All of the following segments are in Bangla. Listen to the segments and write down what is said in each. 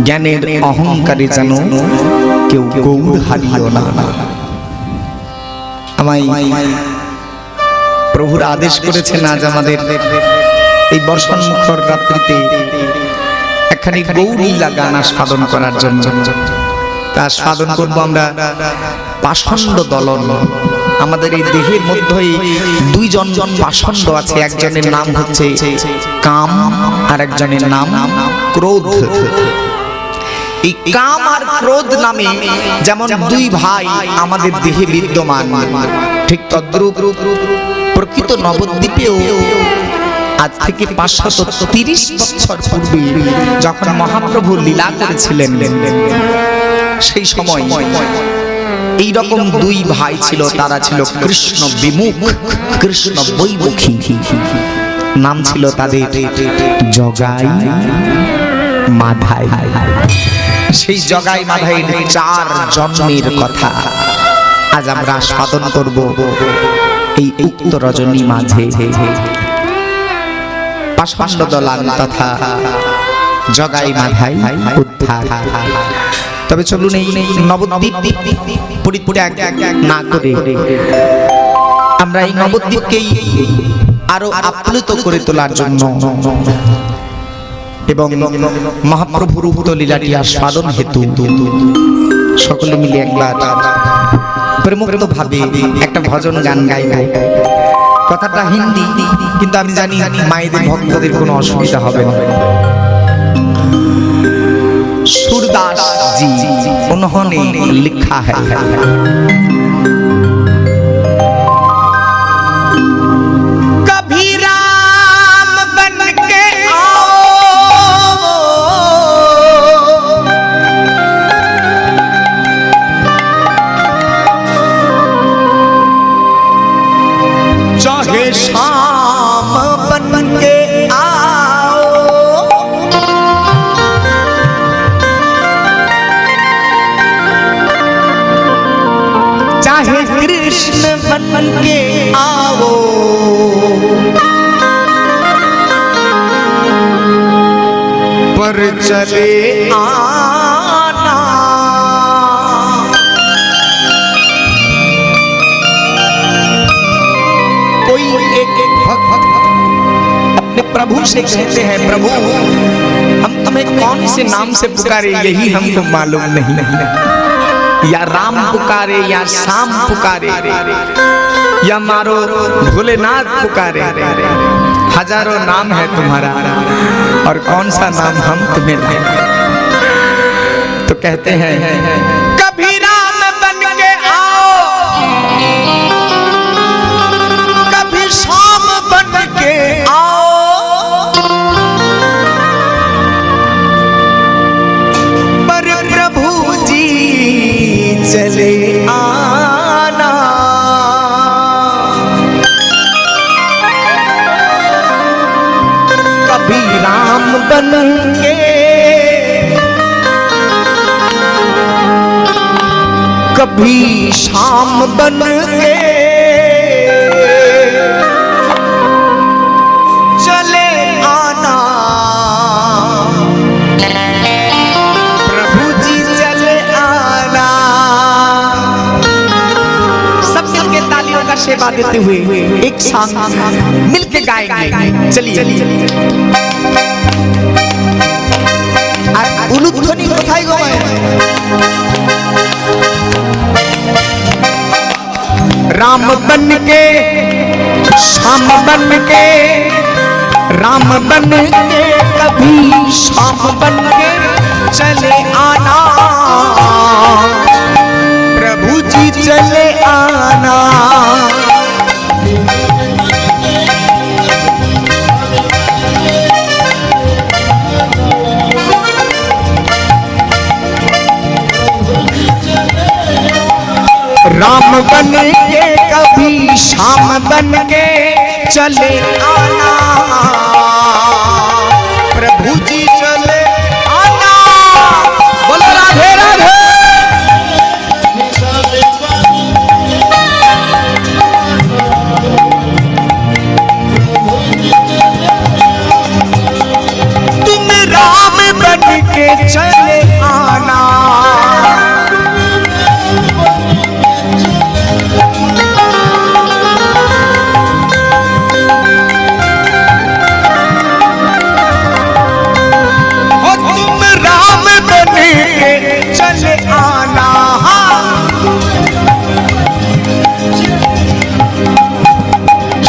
জ্ঞানের অহংকারে যেন কেউ গৌর হারিও না। আমায় প্রভুর আদেশ করেছেন আজ আমাদের এই বর্ষণমুখর রাত্রিতে একখানি গৌরলীলা গান আস্বাদন করার জন্য। তা আস্বাদন করব আমরা পাষণ্ড দলন। আমাদের এই দেহের মধ্যেই দুইজন পাষণ্ড আছে, একজনের নাম হচ্ছে কাম আর একজনের নাম ক্রোধ। এই কাম আর ক্রোধ নামে যেমন দুই ভাই আমাদের দেহে বিদ্যমান, ঠিক তদ্রূপ প্রকৃত নবদ্বীপেও আজ থেকে 530 বছর পূর্বে যখন মহাপ্রভু লীলা করেছিলেন, সেই সময় এই রকম দুই ভাই ছিল। তারা ছিল কৃষ্ণ বিমুখ, কৃষ্ণ বৈমুখী। নাম ছিল তাদের জগাই মাধাই। সেই জগাই মাধাইয়ের 4 জন্মের কথা আজ আমরা আস্বাদন করব এই উক্ত রজনী মাঝে। পাষণ্ড দলান তথা জগাই মাধাই উদ্ধার। তবে চলুন এই নবদ্বীপ পরিত্যাগ না করে আমরা এই নবদ্বীপকেই আরো আপ্লুত করে তোলার জন্য এবং মহাপ্রভুর উক্ত লীলাটি আস্বাদন হেতু সকলে মিলে একবার প্রেমমুক্ত ভাবে একটা ভজন গান গাইব। কথাটা হিন্দি, কিন্তু আমি জানি মায়েদের ভক্তদের কোনো অসুবিধা হবে না। सूरदास जी उन्होंने लिखा है, कभी राम बन के आओ, चाहे शाम बन के चाहे कृष्ण बन के आओ, पर चले आना। कोई एक भक्त अपने प्रभु से कहते हैं, प्रभु हम तुम्हें कौन से नाम से पुकारे यही हमको मालूम नहीं, या राम पुकारे या शाम पुकारे या मारो भोलेनाथ पुकारे। हजारों नाम है तुम्हारा और कौन सा नाम हम तुम्हें लाएं। तो कहते हैं कभी राम बन के आओ, कभी शाम बन के आओ, पर प्रभु जी चले आना। कभी राम बन के, कभी शाम बन के चले आना। प्रभु जी चले आना। सब मिलके तालियों का सेवा देते हुए एक साथ मिलके गाएंगे। चलिए আর উলুধ্বনি কোথায় গো? राम बन के शाम बन के, राम बन के कभी शाम बन के चले आना। प्रभु जी चले आना। राम बन के कभी शाम बन के चले आना। प्रभु जी चले आना। बोलो राधे राधे। तुम राम बन के चले चले आना। हो तुम राम बन के चले आना।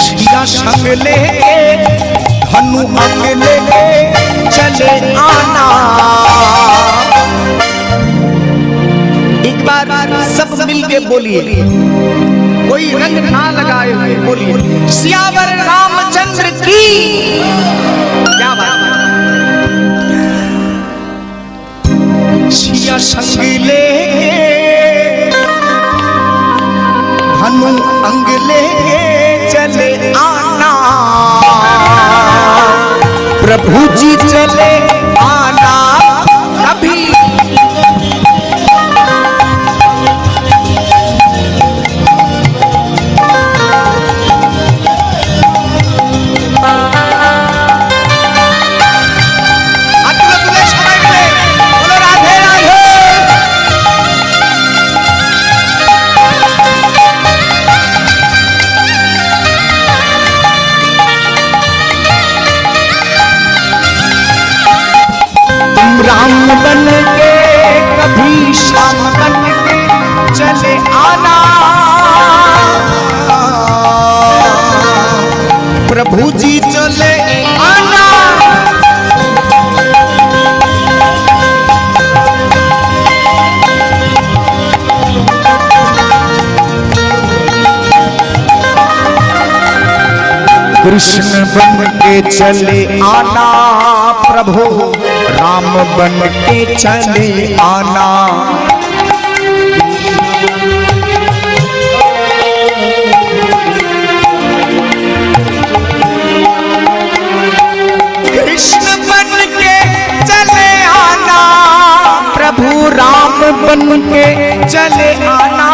सिया संग लेके धनु अंग लेके चले आना। एक बार सब मिल के बोलिए, कोई रंग ना लगाए हुए बोलिए, सियावर रामचंद्र की। क्या बात। सिया संग लेके धनु अंग लेके चले आना। प्रभु जी चले आना कभी। राम बन के कभी श्याम बन के चले आना। प्रभु जी चले आना। कृष्ण बन के चले आना। प्रभु राम बन के चले आना। कृष्ण बन के चले आना। प्रभु राम बन के चले आना।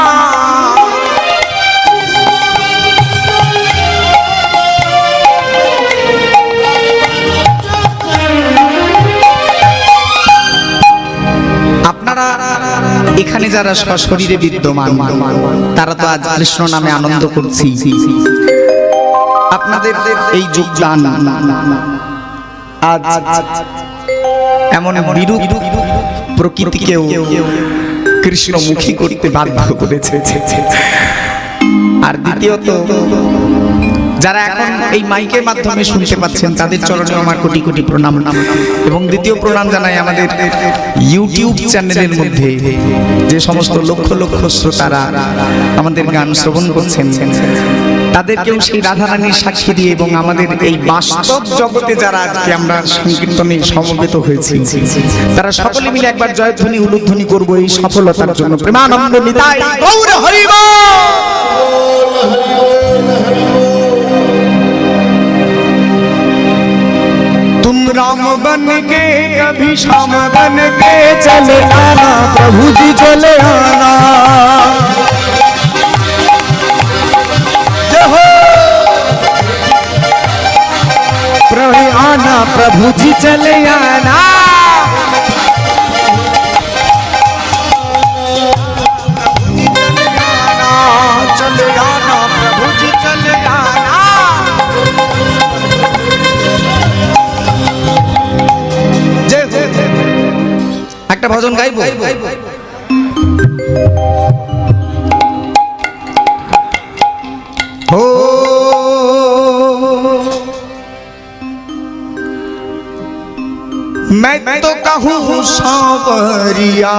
এখানে যারা সশরীরে বিদ্যমান তারা তো আজ কৃষ্ণ নামে আনন্দ করছি। আপনাদের এই যোগদান আজ এমন বিরূপ প্রকৃতিকেও কৃষ্ণমুখী করতে বাধ্য করেছে। আর দ্বিতীয়ত যারা এখন এই মাইকের মাধ্যমে শুনতে পাচ্ছেন তাদের চরণে আমার কোটি কোটি প্রণাম। এবং দ্বিতীয় প্রণাম জানাই আমাদের ইউটিউব চ্যানেলের মধ্যে যে সমস্ত লক্ষ লক্ষ শ্রোতারা আমাদের গান শ্রবণ করছেন, তাদেরকেও সেই রাধারানীর সাক্ষী দিয়ে এবং আমাদের এই বাস্তব জগতে যারা আজকে আমরা সংকীর্তনে সমবেত হয়েছি, তারা সকলে মিলে একবার জয়ধ্বনি উলুধ্বনি করবো এই সফলতার জন্য। প্রেমানন্দ নিতাই গৌর হরি বল। तुम राम बन के कभी श्याम बन के चले आना। प्रभु जी चले आना। प्रभु आना। प्रभु जी चले आना। चले आना। प्रभु जी चले आना। একটা ভজন গাইবো। हो मैं तो कहूँ सांवरिया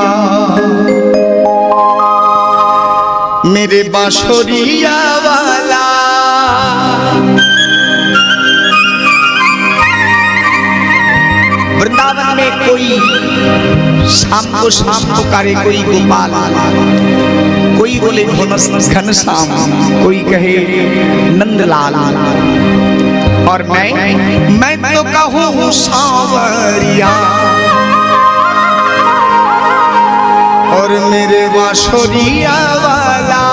मेरे बांसुरिया वाला। वृंदावन में कोई शाम को करे कोई गोपाल, कोई बोले घनश्याम, कोई कहे नंदलाल। और मैं तो कहूँ सांवरिया और मेरे बांसुरिया वाला।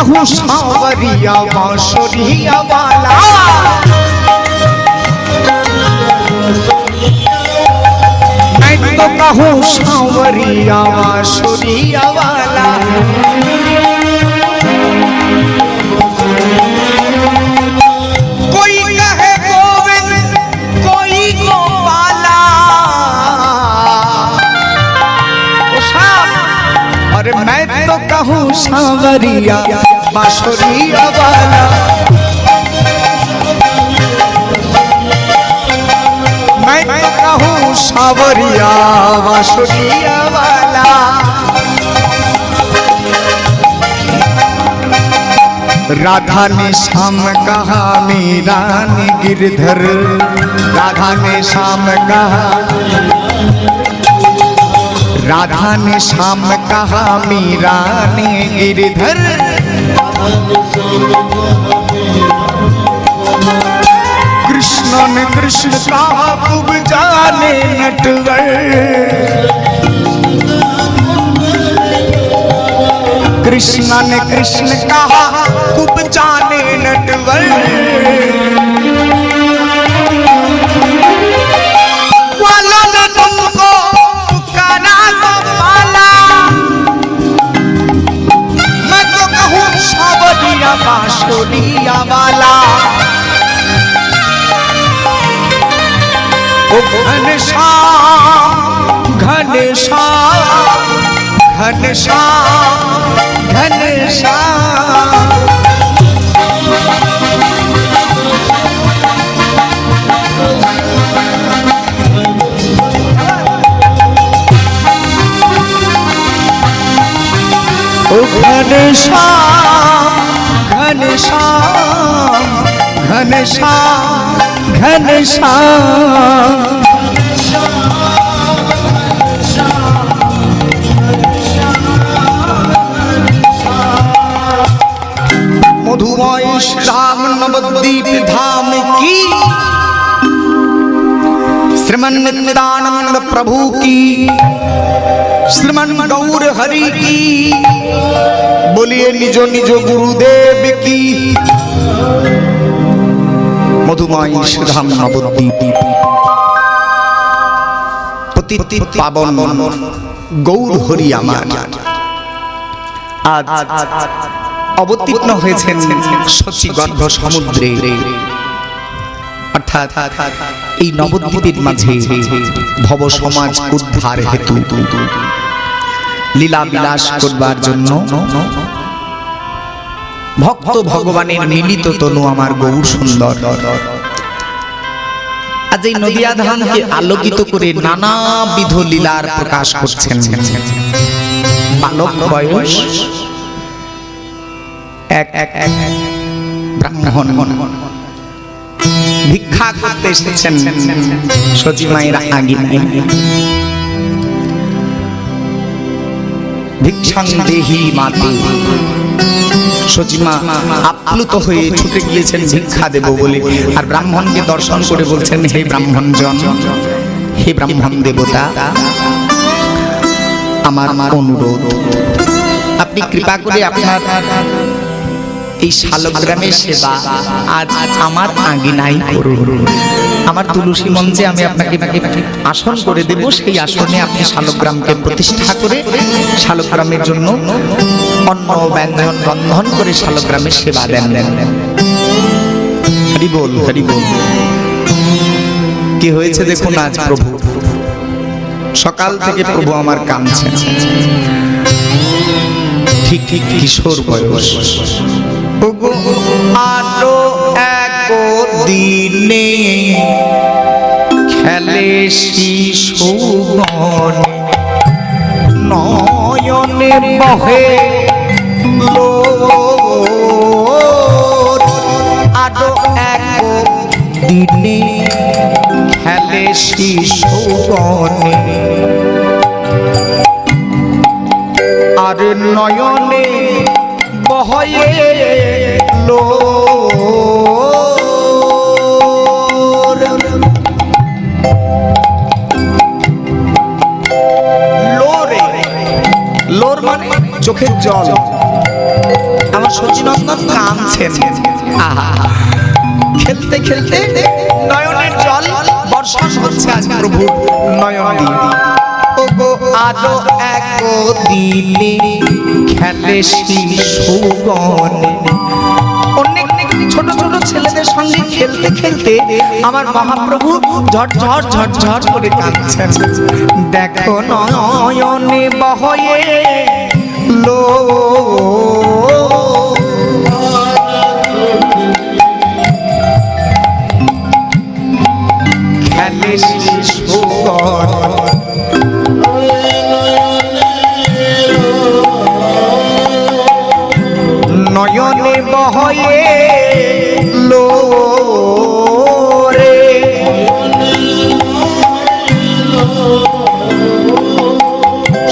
कहूँ सांवरिया बांसुरिया वाला, मैं तो कहूँ सांवरिया बांसुरिया वाला। कोई कहे गोविंद कोई गोपाला, अरे मैं तो कहूँ सांवरिया बांसुरिया वाला। मैं तो कहूँ सांवरिया बांसुरिया वाला। राधा ने श्याम कहा मीरा ने गिरधर, राधा ने श्याम कहा, राधा ने श्याम कहा मीरा ने गिरधर। कृष्ण ने कृष्ण कहा खूब जाने नटवर, कृष्ण ने कृष्ण कहा खूब जाने नटवर। वालों ने तुमको पुकारा गोपाला, मैं तो कहूँ सांवरिया बांसुरिया वाला। ओ घनश्याम घनश्याम घनश्याम घनश्याम, ओ घनश्याम घनश्याम घनश्याम घनश्याम। मधुमय श्याम नवद्वीप धाम की, श्रीमन नित्यानंद प्रभु की, श्रीमन गौर हरि की, बोलिए निजो निजो गुरुदेव की। मधुमय श्याम नवद्वीप पतित पावन गौर हरि আমার আজ অবতীর্ণ হয়েছেন শচীগর্ভ সমুদ্রে, অর্থাৎ এই নবদ্বীপের মাঝে ভব সমাজ উদ্ধার হেতু লীলা বিলাস করবার জন্য ভক্ত ভগবানের মিলিত তনু আমার গৌর সুন্দর আজ এই নদিয়া ধামকে আলোকিত করে নানাবিধ লীলার প্রকাশ করছেন। বালক বয়স এক ব্রাহ্মণ ভিক্ষা করতে এসেছেন সচী মায়ের আঙিনায়। ভিক্ষাং দেহি মাতে, সচী মা আপ্লুত হয়ে ছুটে গিয়েছেন ভিক্ষা দেব বলে, আর ব্রাহ্মণকে দর্শন করে বলছেন হে ব্রাহ্মণজন, হে ব্রাহ্মণ দেবতা, আমার অনুরোধ আপনি কৃপা করে আপনার এই শালগ্রামের সেবা আজ আমার আঙিনায় করুন। আমার তুলসী মঞ্চে আমি আপনাকে আসন করে দেব, সেই আসনে আপনি শালগ্রামকে প্রতিষ্ঠা করে শালগ্রামের জন্য অন্ন ব্যঞ্জন রন্ধন করে শালগ্রামের সেবা দেন। হরি বল হরি বল। কি হয়েছে দেখুন আজ প্রভু, সকাল থেকে প্রভু আমার কাঁদছেন, ঠিক ঠিক কিশোর বয়স। আলো এক দিনে খেলে শিশুগণ, নয়নে বহে আলো এক দিনে খেলে শিশুগণ, আর নয়নে বহে লোর মানে চোখের জল। আমার সচী নন্দন কাঁদছেন। আহা, খেলতে খেলতে নয়নের জল বর্ষণ হচ্ছে আজ প্রভু নয়ন দিয়ে। ওগো আরো এক দিনে খেলে শিশুগণে। অনেক ছোট ছোট ছেলেদের সঙ্গে খেলতে খেলতে আমার মহাপ্রভু ঝরঝর ঝরঝর করে কাঁদছেন। দেখো নয়নে বহয়ে লো খেলে শিশুগণ, নয়নে বহয়ে লো রে।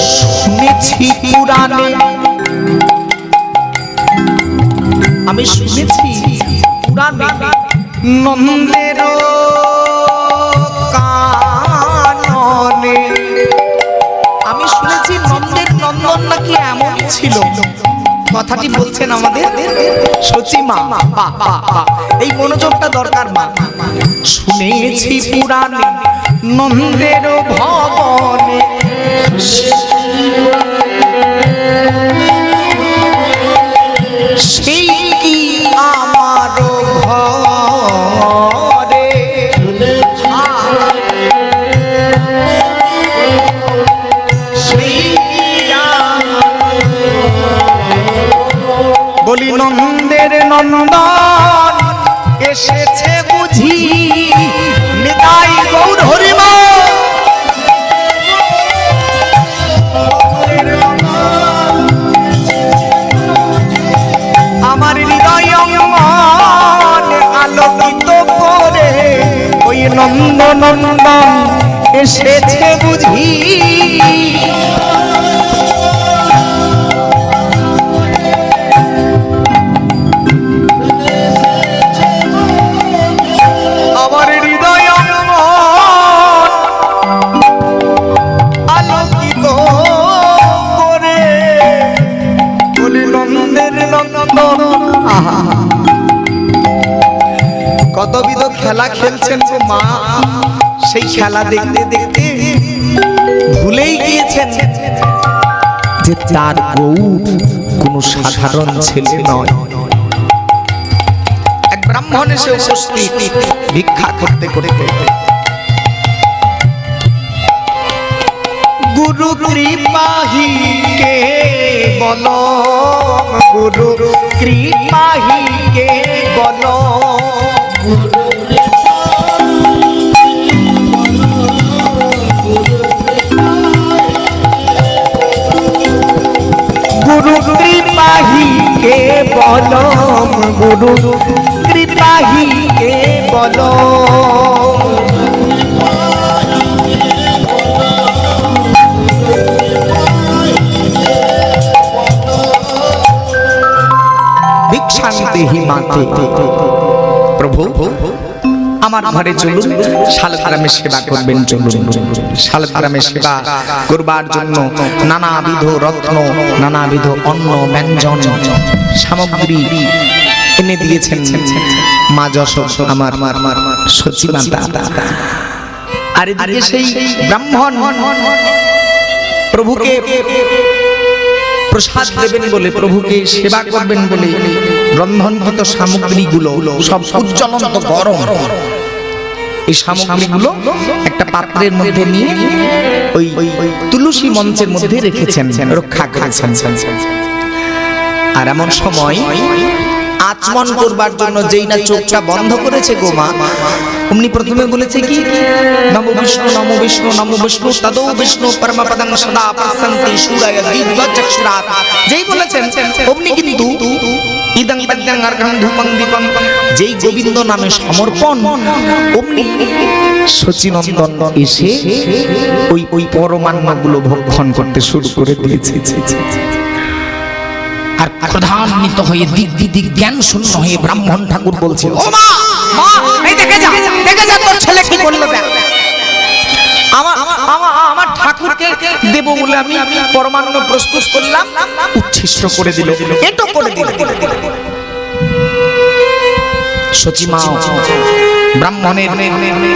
শুনেছি পুরাণে, আমি শুনেছি পুরাণে নন্দের কাননে, আমি শুনেছি নন্দের নন্দন নাকি এমন ছিল। কথাটি বলছেন আমাদের সচিমা। এই মনোযোগটা দরকার মা। শুনেছি পুরাণে নন্দের ভবনে, সেই কি আমার ঘরে বলি নন্দের নন্দন এসেছে বুঝি, নিতাই গৌর হরিমা। আমার হৃদয় অঙ্গন আলোকিত করে ওই নন্দ নন্দন এসেছে বুঝি। কতবিধ খেলা খেলছেন গো মা, সেই খেলা দেখতে দেখতে ভুলেই গিয়েছেন যে তার গৌর কোনো সাধারণ ছেলে নয়। এক ব্রাহ্মণ এসে উপস্থিত ভিক্ষা করতে করতে, গুরু কৃপাহি কে বলো, গুরু কৃপাহি কে বলো, গুরু কৃপাহি কে বলো, গুরু কৃপাহি কে বলো। ভিক্ষান্তেহি মাতে, প্রভু আমার ঘরে চলুন, শালগ্রামে সেবা করবেন চলুন। শালগ্রামে সেবা করবার জন্য নানাবিধ রত্ন, নানাবিধ অন্ন ব্যঞ্জন সামগ্রী এনে দিয়েছেন মা যশোদ আমার সচিমাতা। আর এদিকে সেই ব্রাহ্মণ প্রভুকে প্রসাদ দেবেন বলে, প্রভুকে সেবা করবেন বলে রন্ধনকৃত সামগ্রীগুলো সব উজ্জ্বলন্ত গরম। এই সামগ্রীগুলো একটা পাত্রের মধ্যে নিয়ে ওই তুলসী মঞ্চের মধ্যে রেখেছেন, রক্ষা করেছেন। আর এমন সময় আচমন করবার জন্য যেই না চোখটা বন্ধ করেছে গো মা, অমনি প্রথমে বলেছে কি, নমো বিষ্ণু নমো বিষ্ণু নমো বিষ্ণু তদো বিষ্ণু পরমপদং সদা প্রসন্তি সুরায় দিব্যচক্ষুরাৎ। যেই বলেছেন অমনি কিন্তু ইদং পদ্যং অর্ঘং ধূপং দীপং, যেই গোবিন্দ নামে সমর্পণ, অমনি সচিনন্দন এসে ওই পরমান্নগুলো ভক্ষণ করতে শুরু করে দিয়েছে। আর প্রধান্বিত হয়ে দিক জ্ঞান শূন্য হয়ে ব্রাহ্মণ ঠাকুর বলছে, ও মা এই দেখে যা তোর ছেলে কি করলো। আমার ঠাকুরকে দেব বলে আমি পরমান্ন প্রস্তুত করলাম, উচ্ছিষ্ট করে দিল, এটো করে দিল। সচিমা ব্রাহ্মণের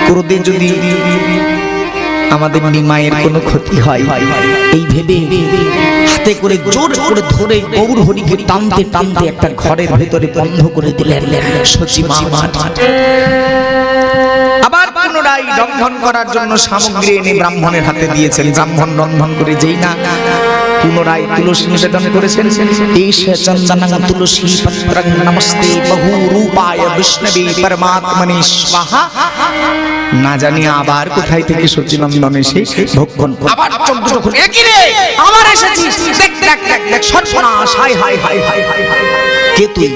ক্রোধে যদি আমাদের নিমায়ের কোনো ক্ষতি হয় এই ভেবে হাতে করে জোর করে ধরে গৌর হরিকে টানতে টানতে একটা ঘরের ভেতরে বন্ধ করে দিলেন সচিমা। আবার পুনরায় রন্ধন করার জন্য সামগ্রী এনে ব্রাহ্মণের হাতে দিয়েছেন। ব্রাহ্মণ রন্ধন করে যেই না পুনরায় তুলসী নিবেদন করেছেন। ঈশ চন্দনং তুলসী পত্রং নমস্তে বহু রূপায় বিষ্ণবে পরমাত্মনে স্বাহা। না জানি আবার কোথায় থেকে সচিনন্দন এসে ভক্ষণ আবার চন্দ্র করে একই রে আবার এসেছিস দেখ দেখ দেখ দেখ সর্বনাশ হায় হায় হায় হায় হায় হায়। কে তুই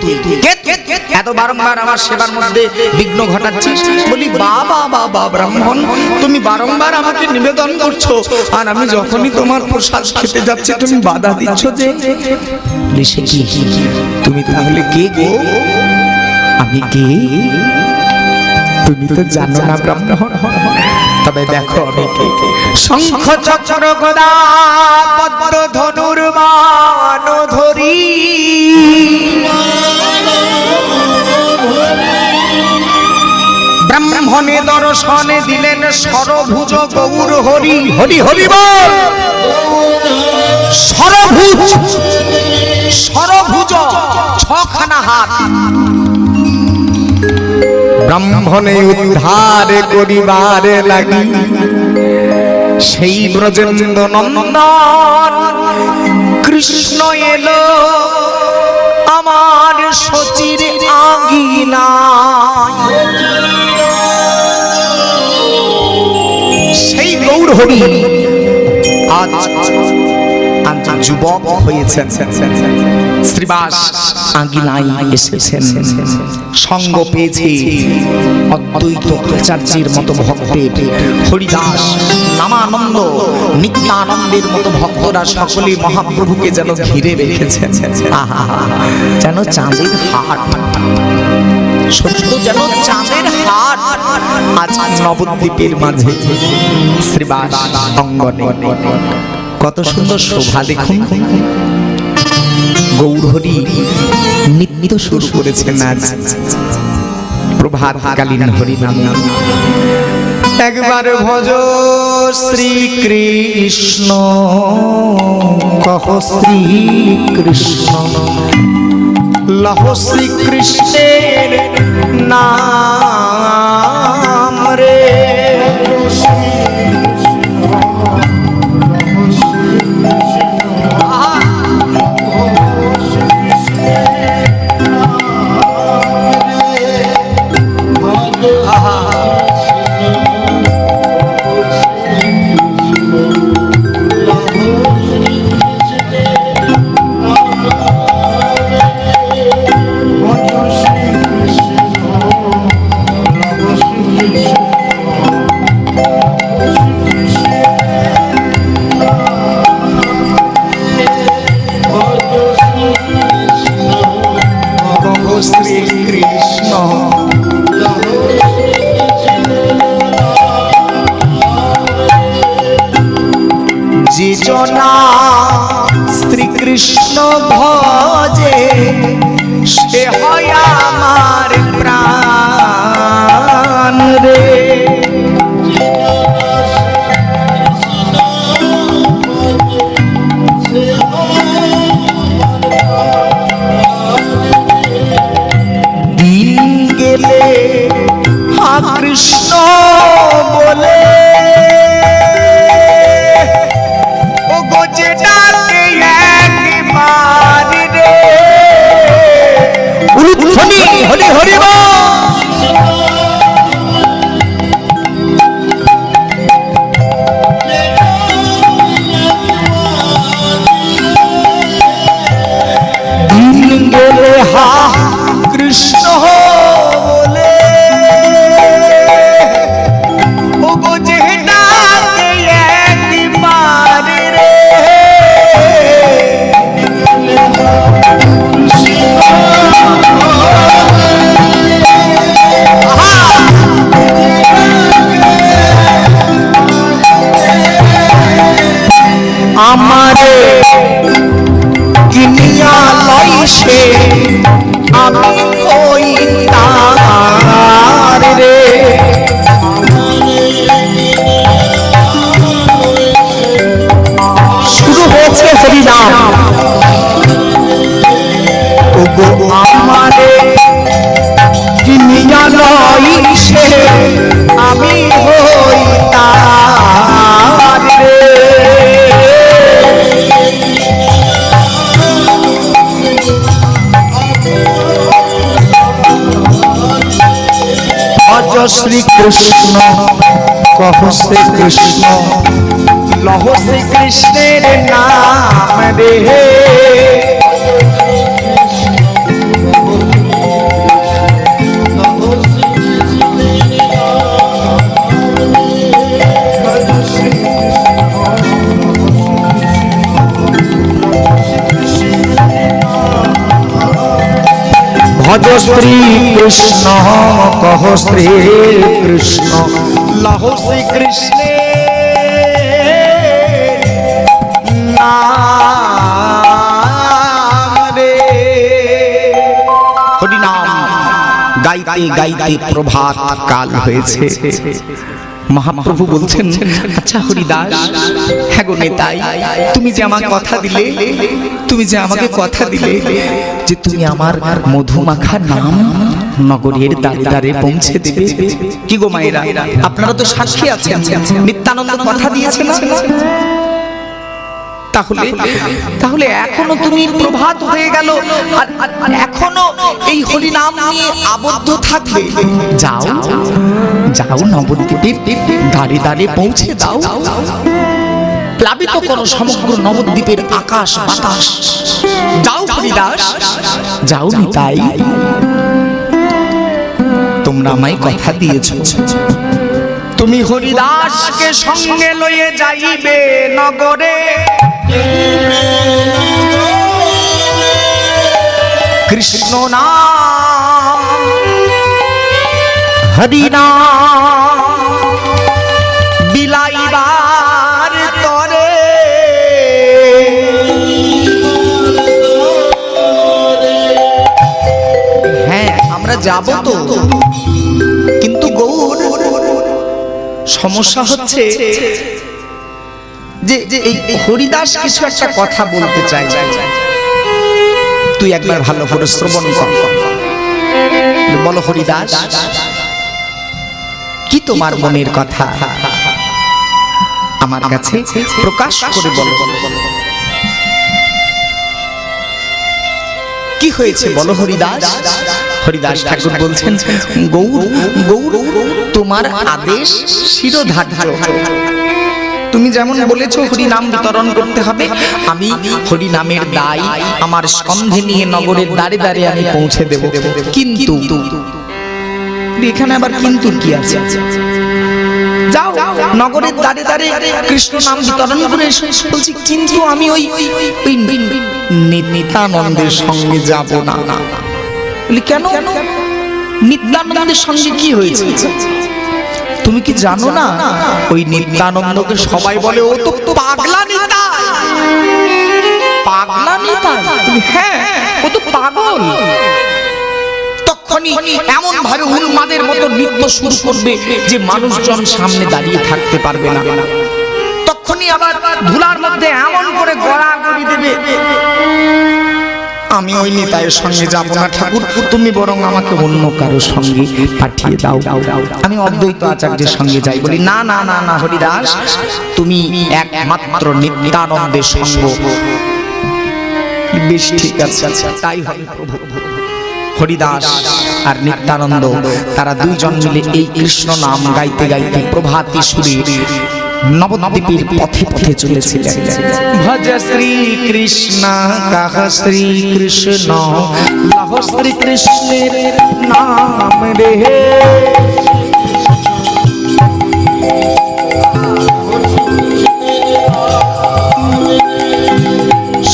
এত বারংবার আমার সেবার মধ্যে বিঘ্ন ঘটাচ্ছিস? বলি বাবা বাবা ব্রাহ্মণ তুমি বারংবার আমাকে নিবেদন করছো আর আমি যখনই তোমার প্রসাদ খেতে যাচ্ছি তুমি বাধা দিচ্ছ যে। তুমি তাহলে কে গো? আমি কে তুমি তো জানো না ব্রাহ্মণ। তবে দেখো আমি কে। শঙ্খ চক্র গদা পদ্ম ধনুর্বাণ ধরি ব্রাহ্মণে দর্শনে দিলেন সরভুজ গৌর হরি। হরি হরি বল। সরভুজ সরভুজ ছখানা হাত ব্রাহ্মণে উদ্ধার করিবারে লাগি সেই ব্রজেন্দ্র নন্দন কৃষ্ণ এলো আমার সচির আঙ্গিনা। সেই গৌর হরি আজ যুবক হয়েছেন, শ্রীবাস আঙ্গিনায় এসেছেন, সঙ্গ পেয়েছে অদ্বৈত আচার্যের মতো ভক্তের। হরিদাস নামানন্দ নিত্যানন্দের মতো ভক্তরা সকলে মহাপ্রভুকে যেন ঘিরে রেখেছেন। আহা যেন চাঁদের হাট, সত্য যেন চাঁদের হাট আজ নবদ্বীপের মাঝে শ্রীবাস অঙ্গনে। কত সুন্দর শোভা দেখুন। গৌরহরি নিত্য শুরু করেছেন আজ প্রভাতকালীন হরি নামে। একবার ভজ শ্রীকৃষ্ণ কহ শ্রীকৃষ্ণ লহ শ্রীকৃষ্ণের নাম রে। শ্রীকৃষ্ণ ভজে সে হয় আমার প্রাণ রে। দিন গেলে হা কৃষ্ণ বলে ও গোজে ডাকে একবার রে। হরি হরি হরি দিন গেলে হা কৃষ্ণ বলে ও গোজে ডাকে একবার রে। আমারে কিনিয়া লইছে আমি ওই তার কৃষ্ণ কহ শ্রী কৃষ্ণ লহ শ্রী কৃষ্ণের নাম রে ভজ শ্রী কৃষ্ণ কহ শ্রী কৃষ্ণ লহ শ্রী কৃষ্ণের নাম রে। হরিনাম গাইতে গাইতে প্রভাত কাল হয়েছে। মহাপ্রভু বলছেন, আচ্ছা হরিদাস, হ্যাঁ গো নেতাই, তুমি যে আমাকে কথা দিলে, তুমি যে আমাকে কথা দিলে যে তুমি আমার মধুমাখা নাম নগরের দ্বারে দ্বারে পৌঁছে দেবে। কি গো মায়েরা, আপনারা তো সাক্ষী আছেন, নিত্যানন্দ কথা দিয়েছে না? তাহলে এখনো তুমি প্রভাত হয়ে গেল আর এখনো এই হরি নাম নিয়ে আবদ্ধ থাকবে? যাও যাও, নবদ্বীপের দ্বারে দ্বারে পৌঁছে দাও, প্লাবিত করো সমগ্র নবদ্বীপের আকাশ বাতাস। যাও হরিদাস, যাও নিতাই, তোমরা আমায় কথা দিয়েছ, তুমি হরিদাসকে সঙ্গে লয়ে যাইবে নগরে। কৃষ্ণ নাম হরি নাম বিলাইবার তরে। হ্যাঁ আমরা যাব তো, কিন্তু গৌর সমস্যা হচ্ছে যে এই হরিদাস কিছু একটা কথা বলতে চাই, তুই একবার ভালো করে শ্রবণ কর। বলো হরিদাস, কি তোমার মনের কথা আমার কাছে প্রকাশ করে বলো। কি হয়েছে বলো হরিদাস। হরিদাস ঠাকুর বলছেন, গৌর গৌর তোমার আদেশ শিরোধার্য। তুমি যেমন বলেছো হরি নাম বিতরণ করতে হবে, আমি হরি নামের দায় আমার স্কন্ধে নিয়ে নগরের দ্বারে দ্বারে আমি পৌঁছে দেব। কিন্তু এখানে আবার কিন্তু কি আছে? যাও নগরের দ্বারে দ্বারে কৃষ্ণ নাম বিতরণ করে এসো। বলছি কিন্তু আমি ওই নিত্যানন্দের সঙ্গে যাব না। বলি কেন? নিত্যানন্দের সঙ্গে কি হয়েছে? তুমি কি জানো না ওই নিত্যানন্দকে সবাই বলে ও তো পাগলা নিতাই, পাগলা নিতাই। হ্যাঁ ও তো পাগল। তখনই এমন ভাবে উন্মাদের মতো নৃত্য শুরু করবে যে মানুষজন সামনে দাঁড়িয়ে থাকতে পারবে না। তখনই আবার ধুলার মধ্যে এমন করে গড়াগড়ি দেবে। আমি ওই নিতাইয়ের সঙ্গে যাব না ঠাকুর, তুমি বরং আমাকে অন্য কারোর সঙ্গে পাঠিয়ে দাও, আমি অদ্বৈত আচার্যের সঙ্গে যাই। বলি না না না না হরিদাস, তুমি একমাত্র নিত্যানন্দের সঙ্গ। বেশ ঠিক আছে, তাই হয় প্রভু। হরিদাস আর নিত্যানন্দ তারা দুইজন মিলে এই কৃষ্ণ নাম গাইতে গাইতে প্রভাতী সুরে নবদ্বীপের পথে পথে চলেছিলেন। ভজ শ্রী কৃষ্ণ কাহ শ্রী কৃষ্ণ লহ শ্রী কৃষ্ণের নাম রে।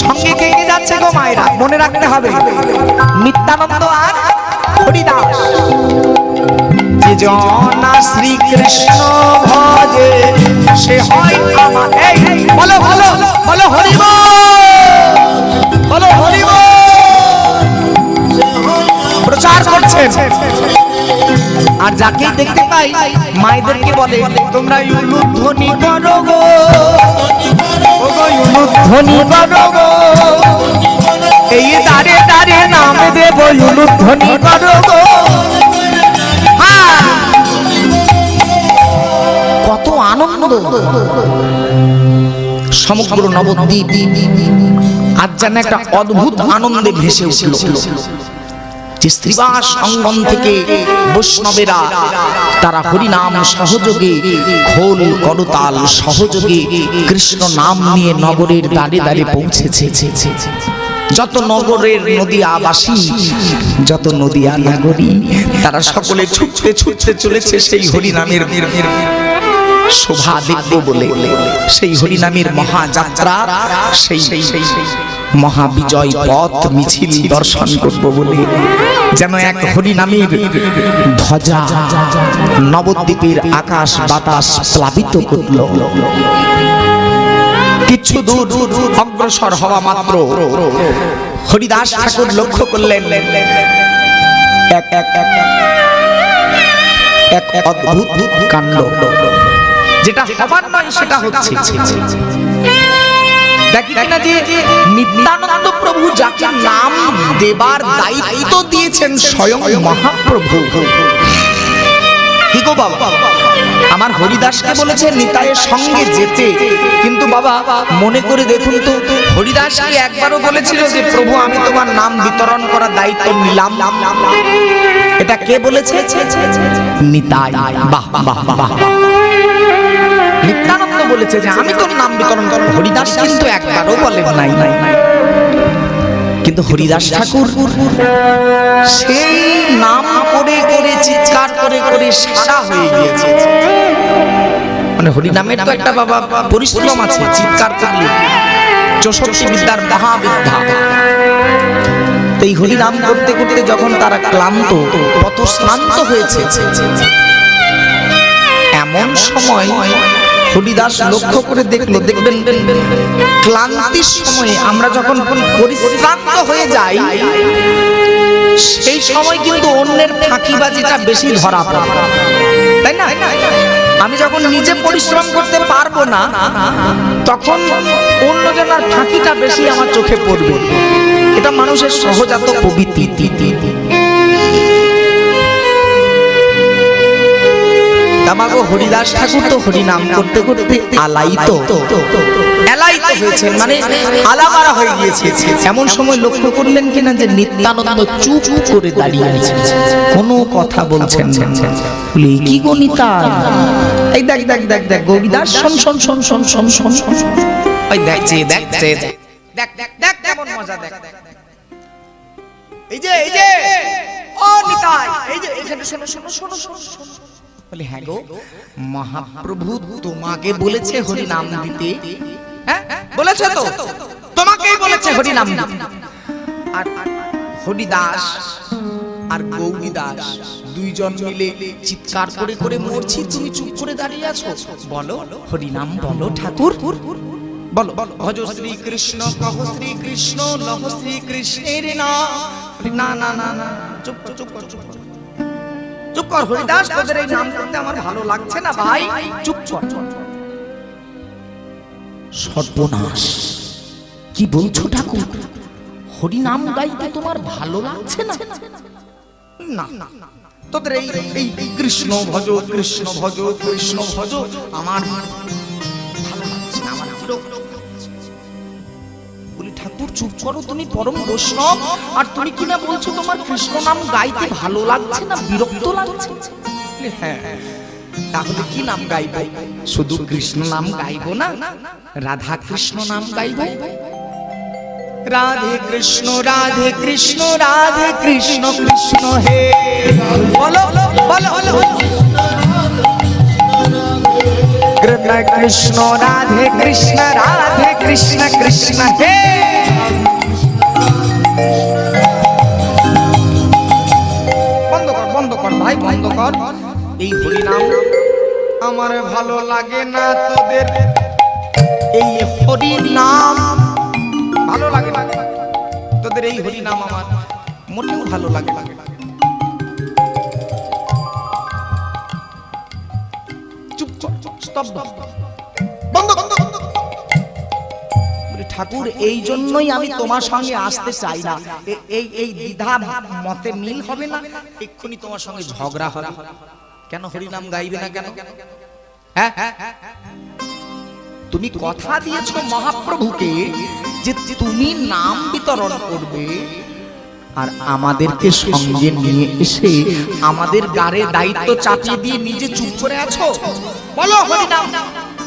সঙ্গে কে কে যাচ্ছে গো মায়েরা? মনে রাখতে হবে নিত্যানন্দ আর হরিদাস। যে জনা শ্রীকৃষ্ণ ভজে সে হয় আমার। এই বলো বলো বলো হরি বল, বলো হরি বল। প্রচার করছেন আর যাকে দেখতে পাই মায়েদেরকে বলে তোমরা উলুধ্বনি করো গো, উলুধ্বনি করো গো, এই দাঁড়ে দাঁড়ে নাম দেব উলুধ্বনি করো গো। কত আনন্দ! সমগ্র নবদ্বীপ আজ যেন একটা অদ্ভুত আনন্দে ভেসে উঠল। যে শ্রীবাস অঙ্গন থেকে বৈষ্ণবেরা তারা হরিনাম সহযোগে খোল করতাল সহযোগে কৃষ্ণ নাম নিয়ে নগরের দ্বারে দ্বারে পৌঁছেছে। যত নগরের নদীয়াবাসী, যত নদীয়া নাগরী, তারা সকলে ছুটতে ছুটতে চলেছে সেই হরিনামের শোভা দেখব বলে, সেই হরিনামের মহাযাত্রা, সেই মহাবিজয় পথ মিছিল দর্শন করব বলে। যেন এক হরিনামের ধ্বজা নবদ্বীপের আকাশ বাতাস প্লাবিত করল। কিছু দূর অগ্রসর হওয়া মাত্র হরিদাস ঠাকুর লক্ষ্য করলেন এক অদ্ভুত কাণ্ড, যেটা হবার নয় সেটা হচ্ছে। দেখি না যে নিত্যানন্দ প্রভু যাকে নাম দেবার দায়িত্ব দিয়েছেন স্বয়ং মহাপ্রভু, কি গো বাবা, আমার হরিদাসকে বলেছে নিতাইয়ের সঙ্গে যেতে, কিন্তু বাবা মনে করে দেখুন তো, হরিদাসকে একবারও বলেছিল যে প্রভু আমি তোমার নাম বিতরণ করার দায়িত্ব নিলাম? এটা কে বলেছে? নিতাই। বাহ বাহ বাহ, নিত্যানন্দ বলেছে যে আমি তোর নাম বিতরণ করব। হরিদাস কিন্তু একবারও বলেন নাই। কিন্তু হরিদাস ঠাকুর সেই নাম করে করে চিৎকার করে করে সারা হয়ে গিয়েছে। মানে হরিনামের তো একটা বাবা পরিশ্রম আছে, চিৎকার করলে 64 বিদ্যার মহাবিদ্যা। এই হরিনাম করতে করতে যখন তারা ক্লান্ত, পথশ্রান্ত হয়েছে, এমন সময় হরিদাস লক্ষ্য করে দেখলো, দেখবেন ক্লান্তির সময়ে আমরা যখন পরিশ্রান্ত হয়ে যাই, সেই সময় কিন্তু অন্যের ফাঁকিবাজিটা বেশি ধরা পড়ে, তাই না? আমি যখন নিজে পরিশ্রম করতে পারবো না, তখন অন্যজনের ফাঁকিটা বেশি আমার চোখে পড়বে। এটা মানুষের সহজাত প্রবৃত্তি। আমাগো হরিদাস ঠাকুর তো হরিনাম করতে করতে আলাইত হয়েছেন, মানে আলামারা হয়ে গিয়েছে। এমন সময় লক্ষ্য করলেন কিনা যে নিত্যানন্দ চুপ করে দাঁড়িয়ে আছেন, কোনো কথা বলছেন না। বলি কি গো নিতাই, এই দেখ দেখ দেখ দেখ হরিদাস, শোন শোন শোন শোন শোন শোন শোন, ওই দেখছে দেখছে, দেখ দেখ দেখ কেমন মজা, দেখ এই যে এই যে ও নিতাই, এই যে এখানে শোনো শোনো শোনো শোনো। বলে হ্যাঁ গো, মহাপ্রভু তোমাকে বলেছে হরিনাম দিতে। হ্যাঁ বলেছে তো, তোমাকেই বলেছে হরিনাম দিতে। আর হরিদাস আর গৌরীদাস দুইজন মিলে চিৎকার করে করে মরছি, তুমি চুপ করে দাঁড়িয়ে আছো। বলো হরিনাম বলো ঠাকুর, বলো ভজ শ্রী কৃষ্ণ, কহ শ্রী কৃষ্ণ, লহ শ্রী কৃষ্ণের নাম। না না না না, চুপ চুপ চুপ চুপ কর হরিদাস, তোদের এই নাম করতে আমার ভালো লাগছে না ভাই, চুপ কর। সর্বনাশ, কি বলছো ঠাকুর, হরিনাম গাইতে তোমার ভালো লাগছে না? না, তোদের এই কৃষ্ণ ভজ কৃষ্ণ ভজ কৃষ্ণ ভজ আমার ভালো লাগছে না, আমার বিরক্ত। বলি ঠাকুর চুপ করো, তুমি পরম বৈষ্ণব, আর তুমি কিনা বলছো তোমার কৃষ্ণ নাম গাইতে ভালো লাগছে না, বিরক্ত লাগছে? হ্যাঁ, তাহলে কি নাম গাইবো? শুধু কৃষ্ণ নাম গাইবো না, রাধা কৃষ্ণ নাম গাইবো। রাধে কৃষ্ণ রাধে কৃষ্ণ রাধে কৃষ্ণ কৃষ্ণ হে, বলো বলো বলো, কৃষ্ণ কৃষ্ণ রাধে কৃষ্ণ রাধে কৃষ্ণ কৃষ্ণ হে। বন্ধ কর বন্ধ কর ভাই, বন্ধ কর। এই হরিনাম আমার ভালো লাগে না, তোদের এই হরিনাম ভালো লাগে না, তোদের এই হরিনাম আমার মোটেও ভালো লাগে না। চুপ চুপ স্তব্ধ, বন্ধ বন্ধ। ঠাকুর এই জন্যই আমি তোমার সঙ্গে আসতে চাই না, এই দ্বিধা মতে মিল হবে না, এক্ষুনি তোমার সঙ্গে ঝগড়া হবে। কেন হরিনাম গাইবে না কেন? হ্যাঁ তুমি কথা দিয়েছো মহাপ্রভুকে যে তুমি নাম বিতরণ করবে, আর আমাদেরকে সঙ্গে নিয়ে এসে আমাদের গাড়ে দায়িত্ব চাপিয়ে দিয়ে নিজে চুপ করে আছো। বলো হরিনাম,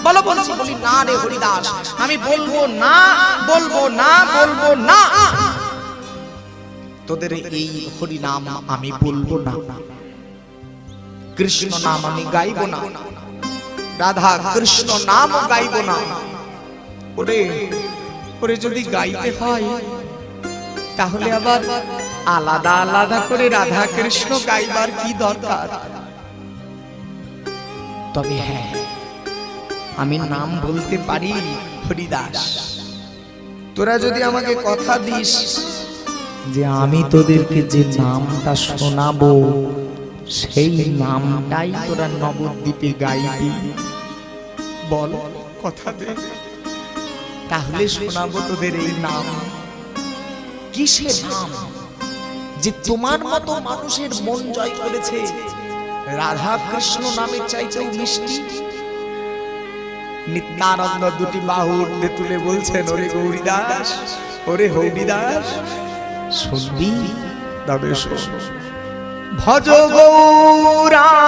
বলো। বলছি, বলি না রে হরিদাস, আমি বলবো না, বলবো না, বলবো না। তোদের এই হরিনাম আমি বলবো না, কৃষ্ণ নাম আমি গাইব না, রাধা কৃষ্ণ নাম গাইব না। ওরে ওরে যদি গাইতে হয় তাহলে আবার আলাদা আলাদা করে রাধা কৃষ্ণ গাইবার কি দরকার? তবে হ্যাঁ, আমি নাম বলতে পারি হরিদাস। তোরা যদি আমাকে কথা দিস যে আমি তোদেরকে যে নামটা শোনাবো সেই নামটাই তোরা নবদ্বীপে গাইবি, বল কথা দে, তাহলে শোনাবো তোদের এই নাম। কিসের নাম যে তোমার মতো মানুষের মন জয় করেছে? রাধা কৃষ্ণ নামের চাইতেও মিষ্টি। নিত্যানন্দ দুটি বাহু উঠে তুলে বলছেন, ওরে গৌরীদাস, ওরে হরিদাস, শুনবি? তবে শোন। ভজ গৌরাঙ্গ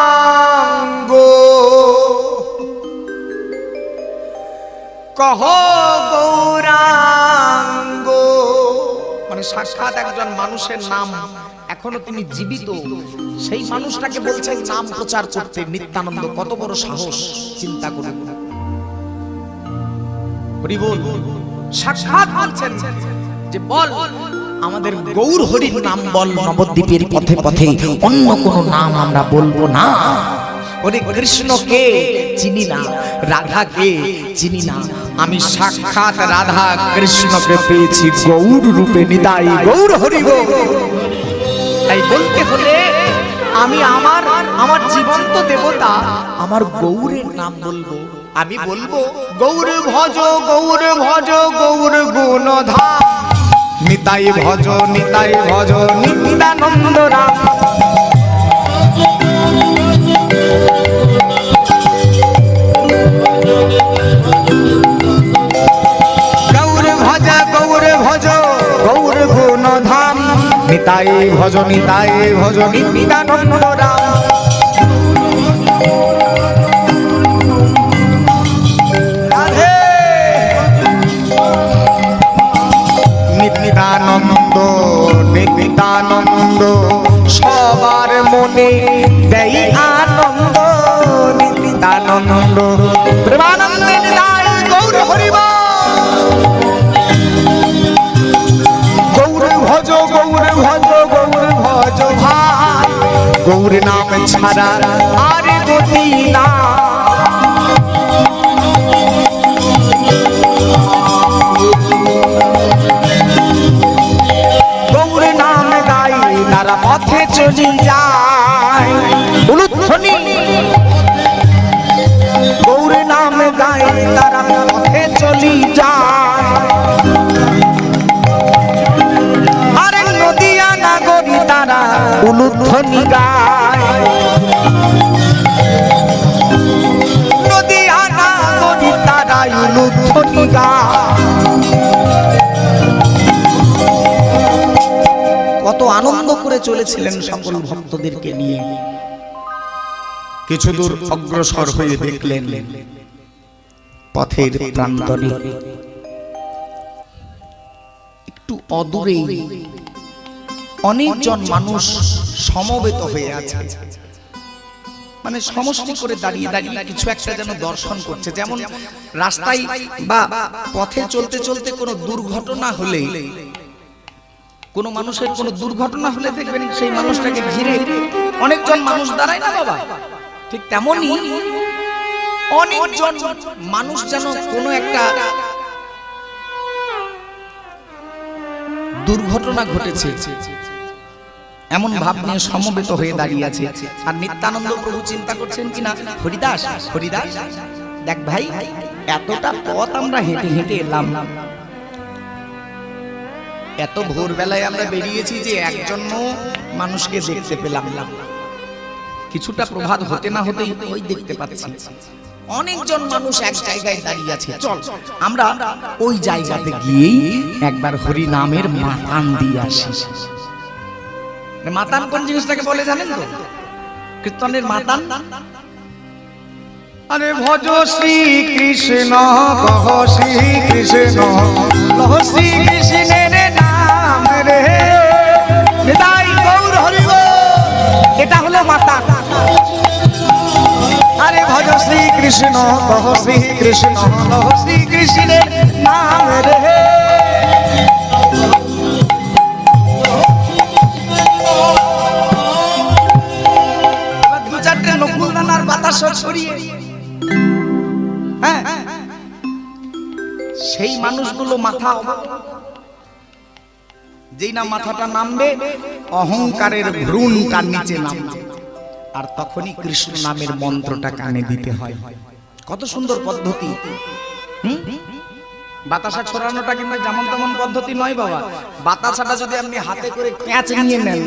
কহ গৌরাঙ্গ, মানে সাক্ষাৎ একজন মানুষের নাম, এখনো তিনি জীবিত, সেই মানুষটাকে বলছেন নাম প্রচার করতে। নিত্যানন্দ কত বড় সাহস, চিন্তা করুন। হরি বল, সাক্ষাৎ বলছেন যে বল আমাদের গৌর হরির নাম বল, নবদ্বীপের পথে পথে অন্য কোনো নাম আমরা বলবো না। ওরে কৃষ্ণকে চিনি না, রাধাকে চিনি না, আমি সাক্ষাৎ রাধা কৃষ্ণকে পেয়েছি গৌর রূপে, নিতাই গৌর হরি গো। তাই বলতে হলে আমি আমার জীবন্ত দেবতা আমার গৌরের নাম বলবো। আমি বলবো গৌর ভজ, গৌর ভজ, গৌর গুণধাম, নিতাই ভজ, নিতাই ভজ, নিত্যানন্দ রাম। গৌর ভজ, গৌর ভজ, গৌর গুণধাম, নিতাই ভজ, নিতাই ভজ, নিত্যানন্দ রাম। নিত্যানন্দ, নিত্যানন্দ সবার মনে দেয় আনন্দ, নিত্যানন্দ প্রেমানন্দে নিতাই গৌর হরি বল। গৌর ভজ, গৌর ভজ, গৌর ভজ ভাই, গৌর নাম ছাড়া আর গতি না। তারা পথে চলি যায়, উলুধ্বনি গৌর নাম গায়, তারা পথে চলি যায়। আরে নদিয়া নাগরী তারা উলুধ্বনি গায়, নদিয়া নাগরী তারা উলুধ্বনি গায়। কত আনন্দ করে চলেছিলেন সকল ভক্তদেরকে নিয়ে। কিছু দূর অগ্রসর হয়ে দেখলেন পথের প্রান্তরে একটু অদূরে অনেকজন মানুষ সমবেত হয়ে আছে, মানে সমষ্টি করে দাঁড়িয়ে দাঁড়িয়ে কিছু একটা যেন দর্শন করছে। যেমন রাস্তায় বা পথে চলতে চলতে কোনো দুর্ঘটনা হলে, কোনো মানুষের কোনো দুর্ঘটনা হলে দেখবেন সেই মানুষটাকে ঘিরে অনেকজন মানুষ দাঁড়ায় না বাবা, ঠিক তেমনি অনেকজন মানুষ যেন কোনো একটা দুর্ঘটনা ঘটেছে এমন ভাব নিয়ে সমবেত হয়ে দাঁড়িয়ে আছে। আর নিত্যানন্দ প্রভু চিন্তা করছেন কিনা, হরিদাস, হরিদাস দেখ ভাই, এতটা পথ আমরা হেঁটে হেঁটে এলাম, এত ভোরবেলায় আমরা বেরিয়েছি যে একজন মানুষকে দেখতে পেলাম না, কিছুটা প্রভাত হতে না হতেই ওই দেখতে পাচ্ছি অনেকজন মানুষ এক জায়গায় দাঁড়িয়ে আছে, চল আমরা ওই জায়গাতে গিয়েই একবার হরি নামের মাতান দিয়ে আসি। মাতান কোন জিনিসটাকে বলে জানেন তো? কীর্তনের মাতান। আরে ভজ শ্রী কৃষ্ণ কহ শ্রী কৃষ্ণ লহ শ্রী কৃষ্ণের নাম রে নিতাই গৌর হরি বল। এটা হলো মাতান। আরে ভজ শ্রী কৃষ্ণ কহ শ্রী কৃষ্ণ লহ শ্রী কৃষ্ণের নাম রে। দু চারটে নকুল দানার বাতাস ছড়িয়ে হ্যাঁ সেই মানুষগুলো মাথা যেই না মাথাটা নামবে অহংকারের ভ্রূণটা নিচে নামবে, আর তখনই কৃষ্ণ নামের মন্ত্রটা কানে দিতে হয়। কত সুন্দর পদ্ধতি। বাতাসা ছড়ানোটা কিন্তু যেমন তেমন পদ্ধতি নয় বাবা। বাতাসাটা যদি আপনি হাতে করে ক্যাচ নিয়ে নেন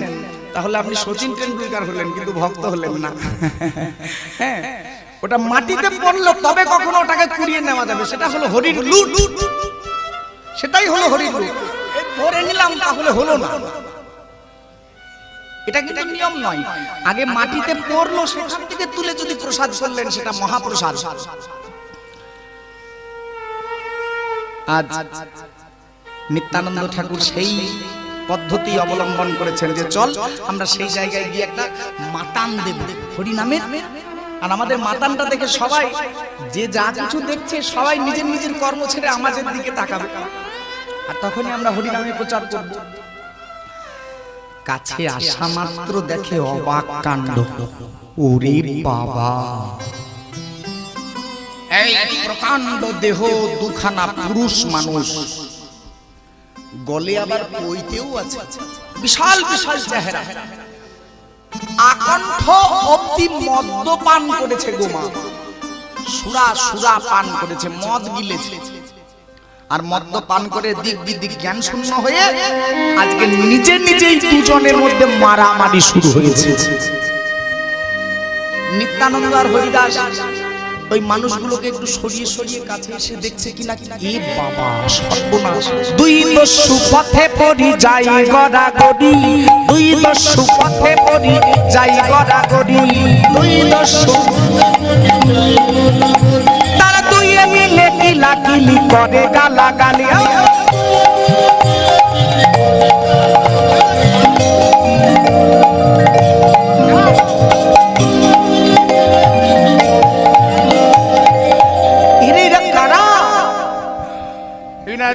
তাহলে আপনি সচিন টেন্ডুলকার হলেন, কিন্তু ভক্ত হলেন না। হ্যাঁ, ওটা মাটিতে পড়লো তবে কখনো ওটাকে কুড়িয়ে নেওয়া যাবে। সেটা হলো হরির লুট, সেটাই হলো হরির লুট। ধরে নিলাম তাহলে হলো না, এটা কিন্তু নিয়ম নয়। আগে মাটিতে পড়লো সেখান থেকে তুলে যদি প্রসাদ করলেন সেটা মহাপ্রসাদ। আজ নিত্যানন্দ ঠাকুর সেই পদ্ধতি অবলম্বন করেছেন যে চল আমরা সেই জায়গায় গিয়ে একটা মাতান দেব হরি নামের। আর আমাদের মাতানটা দেখে সবাই যে যা কিছু দেখছে সবাই নিজের নিজের কর্ম ছেড়ে আমাদের দিকে তাকাবে, আর তখনই আমরা হরি নামে প্রচার করব। কাছে আসা মাত্র দেখে অবাক কাণ্ড। ওরে বাবা, এই প্রকাণ্ড দেহ, দুখানা পুরুষ মানুষ, গলে আবার পইতেও আছে, বিশাল বিশাল চেহারা, আকণ্ঠ অবধি মদ্যপান করেছে গোমা, সুরা সুরা পান করেছে, মদ গিলেছে। আর মদ্য পান করে দিক বিদিক জ্ঞান শূন্য হয়ে আজকে নিজে নিজেই দুজনের মধ্যে মারামারি শুরু হয়েছে। নিত্যানন্দ আর হরিদাস ওই মানুষগুলোকে একটু সরিয়ে সরিয়ে কাছে এসে দেখছে কিনা, এ বাবা সর্বনাশ, দুই দস্যু পথে পড়ি যাই গড়াগড়ি, দুই দস্যু পথে পড়ি যাই গড়াগড়ি, দুই দস্যু তারা দুইয়ে মিলে কিলাকিলি করে গালাগালি।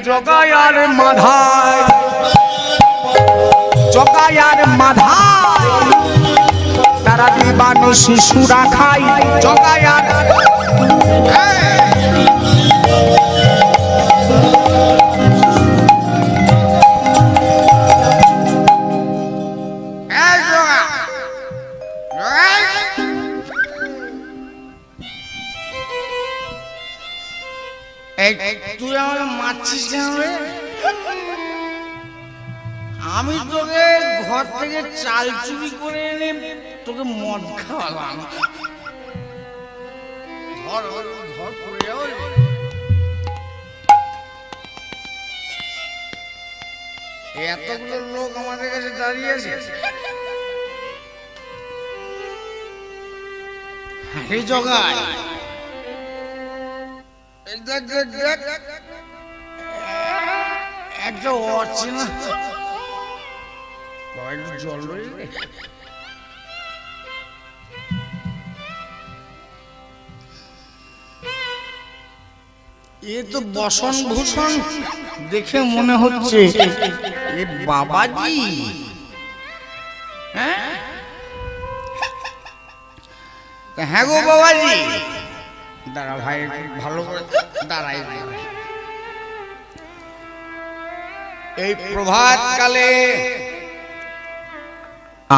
জগায়ার মাধায়, জগায়ার মাধায় তারা দিবানো শিশুরা খাই, জগায়ার তুই আমার মারছিস কেন রে? আমি তোকে ঘর থেকে চাল চুরি করে এনে তোকে মদ খাওয়ালাম। ঘর ঘর পড়ে যাও। এতগুলো লোক আমাদের কাছে দাঁড়িয়ে আছে, হাড়ি জগায় একটা অচেনা জল রয়েছে। এ তো বসন ভূষণ দেখে মনে হচ্ছে এ বাবাজি। হ্যাঁ গো বাবাজি, দাঁড়া ভাই, ভালো করে দাঁড়াই। এই প্রভাত কালে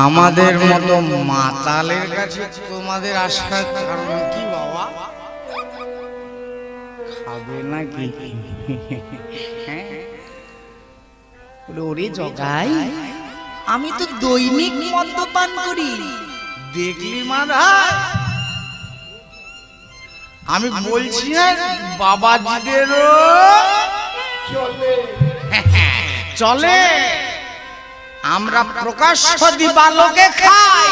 আমাদের মতো মাতালের কাছে তোমাদের আসার কারণ কি বাবা? খাবে নাকি? ওরে জগাই, আমি তো দৈনিক মদ্যপান করি, দেখলি মারা? আমি বলছি না বাবাজিদেরও চলে চলে। আমরা প্রকাশ্য দিবালোকে খাই,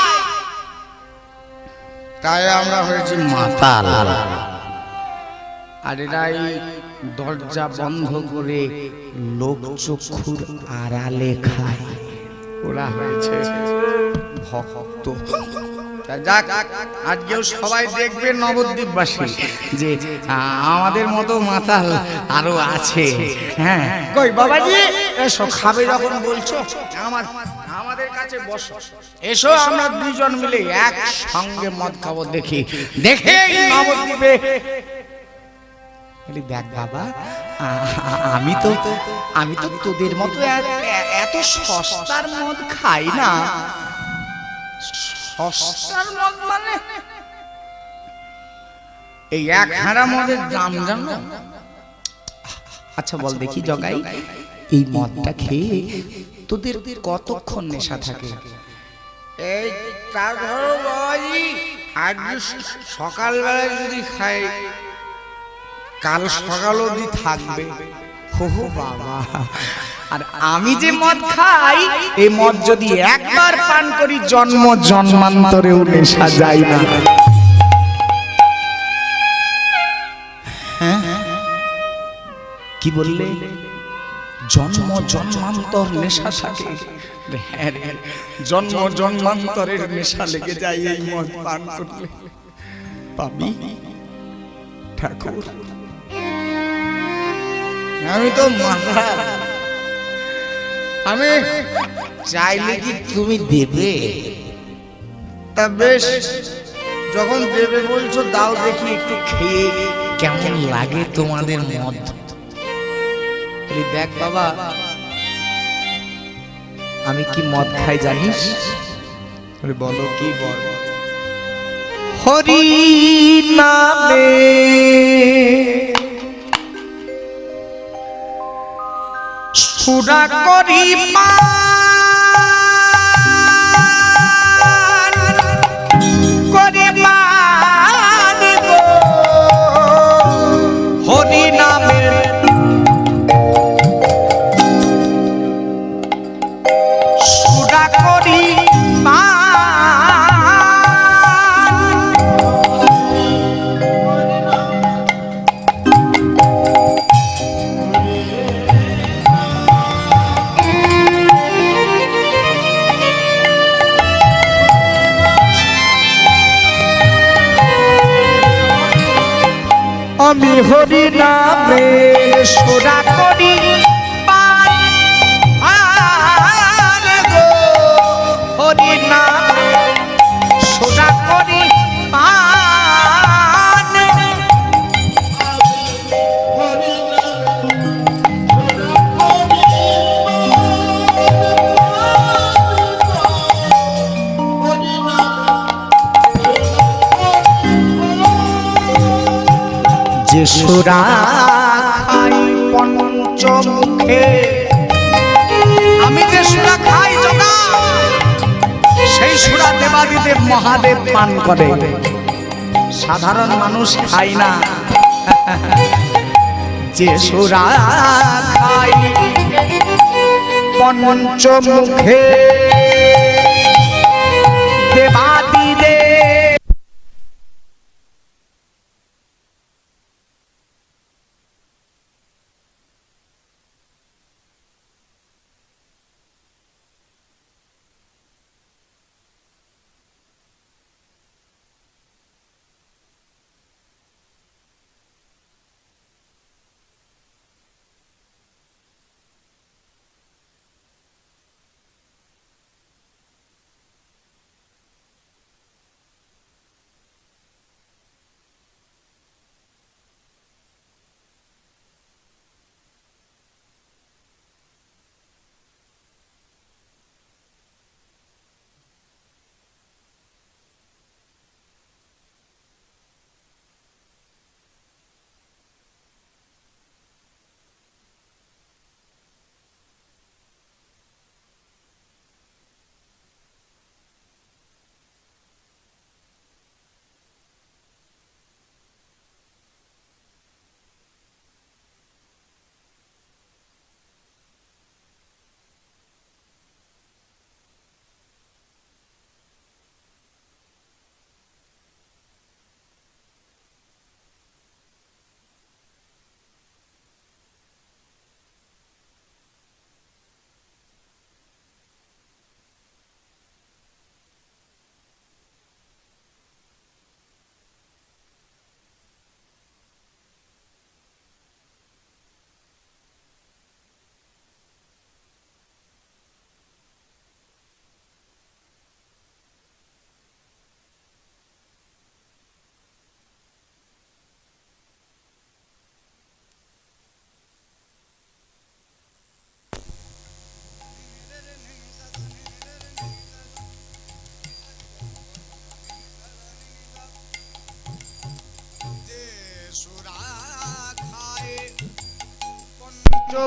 তাই আমরা হয়েছি মাতাল। আর এরা এই দরজা বন্ধ করে লোক চক্ষুর আড়ালে খায়, ওরা হয়েছে ভক্ত। যাক, আজকেও সবাই দেখবে নবদ্বীপবাসী যে আমাদের মতো মাতাল আরো আছে। হ্যাঁ, কই বাবাজি এসো, খাবে যখন বলছো আমাদের কাছে বসো, এসো আমরা দুজন মিলে একসঙ্গে মদ খাবো। দেখি দেখে নবদ্বীপে দেখ বাবা, আমি তো তোদের মতো এত সস্তার মদ খাই না। সস্তার মদ মানে এই এক হাঁড়া মদের দাম জানো? আচ্ছা বল দেখি জগাই, এই মদটা খেয়ে তোদের কতক্ষণ নেশা থাকে? এই তা ধরো বাবাজি, আজ সকালবেলায় যদি খাই কাল সকাল অবধি থাকবে। হো বাবা, আর আমি যে মদ খাই, এই মদ যদি একবার পান করি জন্ম জন্মান্তরেও নেশা যায় না। হ্যাঁ কি বললে? জন্ম জন্মান্তর নেশা থাকে? হ্যাঁ, জন্ম জন্মান্তরের নেশা লেগে যায় এই মদ পান করলে। পাবি ঠাকুর, আমি তো মাথা, আমি চাইলে কি তুমি দেবে? তা বেশ, যখন দেবে বলছো দাও দেখি, একটু খেয়ে কেমন লাগে তোমাদের মদ। দেখ বাবা, আমি কি মদ খাই জানিস? বলো কি? বল। হরি নামে সুরা করি মান গো, হরি নামের সুরা করি আমি হরি নামে সোরা করি পান গো, হরি নামে সোরা করি পান। যে সুরা খাই পঞ্চমুখে, আমি যে সুরা খাই জগা, সেই সুরা দেবাদিদেব মহাদেব পান করে, সাধারণ মানুষ খাই না। যে সুরা খাই পঞ্চমুখে দেবাদিদেব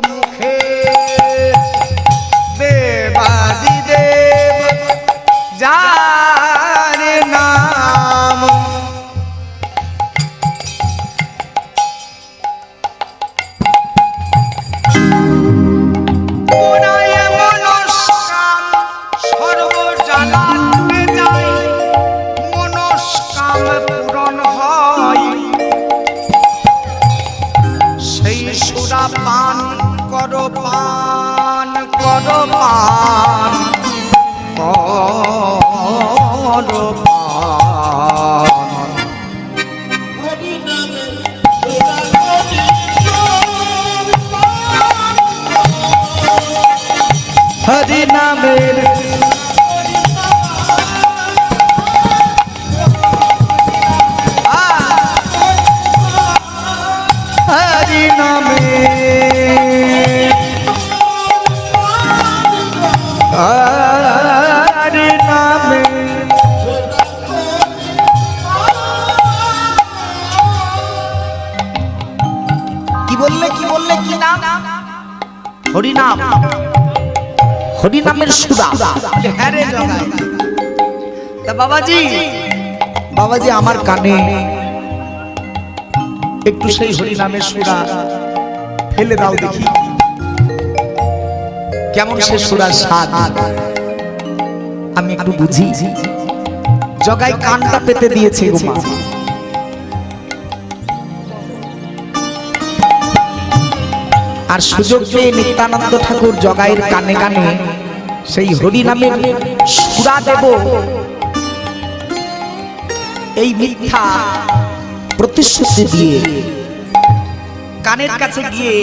মুখে দেবাদি দেব যার নাম পুরায় মনস্কাম সর্বজালাতে যায় মনস্কাম পূরণ হয় সেই সুরা পান করো পান করো পান করো পান হরি নামের হরি নামের হরি নামের কি বললে কি নাম হরি নাম হরি নামের সুরা হ্যাঁ রে জগাই তা বাবাজি আমার কানে একটু সেই হরি নামের সুরা ফেলে দাও দেখি কেমন সে সুরার স্বাদ আমি একটু বুঝি জগাই কানটা পেতে দিয়েছে গো মা আর সুযোগ পেয়ে নিত্যানন্দ ঠাকুর জগাইয়ের কানে কানে সেই হরি নামের সুরা দেব এই মিথ্যা প্রতিশ্রুতি দিয়ে কানের কাছে গিয়ে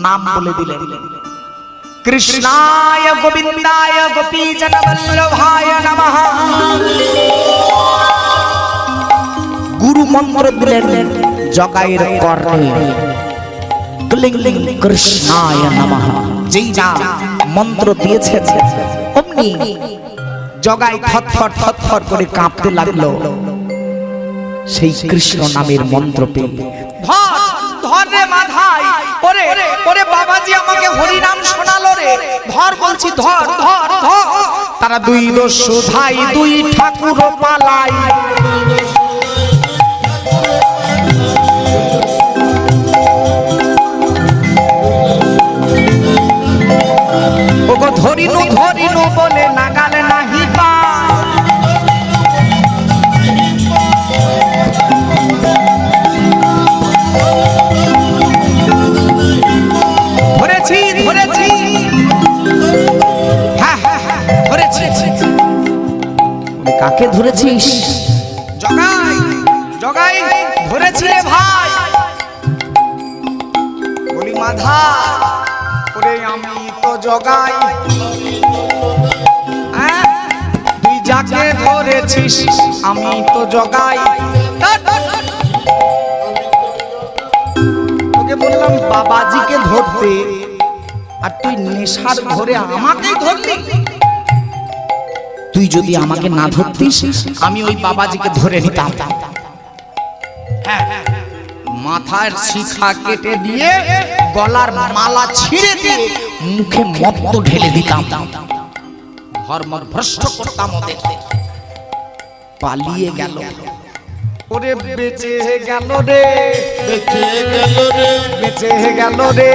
নাম বলে দিলেন কৃষ্ণায় গোবিন্দায় গোপীজন বল্লভায় নমঃ গুরু মন্ত্র দিলেন জগাইয়ের কর্ণে ক্লিং ক্লিং কৃষ্ণায় নমঃ যেই নাম মন্ত্র দিয়েছেন অমনি জগাই থরথর করে কাঁপতে লাগলো সেই কৃষ্ণ নামের মন্ত্র পেয়ে ধর রে মাথায় ওরে ওরে বাবাজি আমাকে হরি নাম শোনালো রে ধর বলছি ধর ধর ধর তারা দুই দস্যু ভাই দুই ঠাকুর পালাই ওগো ধরিনু ধরিনু বলে নাগাল নাহি পা ধরেছি ধরেছি হ্যাঁ হ্যাঁ হ্যাঁ ধরেছি কাকে ধরেছিস জগাই জগাই ধরেছি রে ভাই বলি মাধা ওরে আমি তো জগাই তুই যাকে ধরেছিস আমি তো জগাই তোকে বললাম বাবাজিকে ধরতে আর তুই নেশার ঘরে আমাকেই ধরলি তুই যদি আমাকে না ধরতিস আমি ওই বাবাজিকে ধরে নিতাম মাথার শিখা কেটে দিয়ে গলার মালা ছিঁড়ে দিয়ে মুখে মত্ত ঢেলে দিতাম ধর্ম ভ্রষ্ট করতাম ওদের পালিয়ে গেল ওরে বেঁচে গেল রে বেঁচে গেল রে বেঁচে গেল রে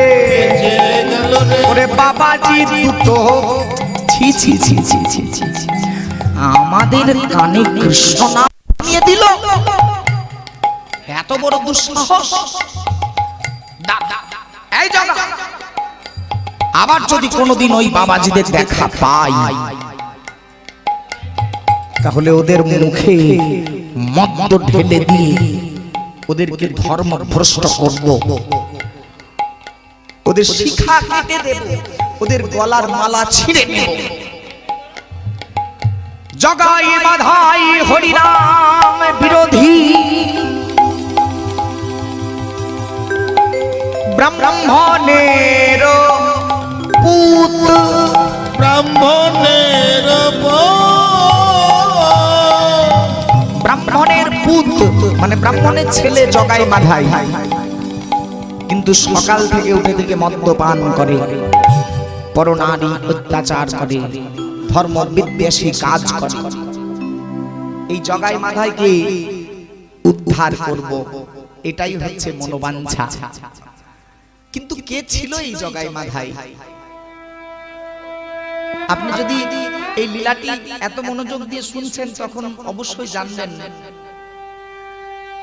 ওরে বাবাজি দুটো ছি ছি ছি ছি ছি ছি আমাদের কানে কৃষ্ণ নাম নিয়ে দিল এত বড় দুঃসাহস এই জগা আবার যদি কোনোদিন ওই বাবাজিদের দেখা পাই তাহলে ওদের মুখে মদ ঢেলে দিয়ে ওদেরকে ধর্ম ভ্রষ্ট করব ওদের শিখা কেটে দেব ওদের গলার মালা ছিঁড়ে নেব জগাই বাধাই হরিনাম বিরোধী ব্রাহ্মণের পুত ব্রাহ্মণের পুত মানে ব্রাহ্মণের ছেলে জগাই মাধাই, কিন্তু সকাল থেকে উঠে থেকে মদ্যপান করে, পরনারী অত্যাচার করে, ধর্ম বিদ্বেষী কাজ করে। এই জগাই মাধাইকে উদ্ধার করব, এটাই হচ্ছে মনোবাঞ্ছা। কিন্তু কে ছিল এই জগাই মাধাই? আপনি যদি এই লীলাটি এত মনোযোগ দিয়ে শুনছেন তখন অবশ্যই জানবেন,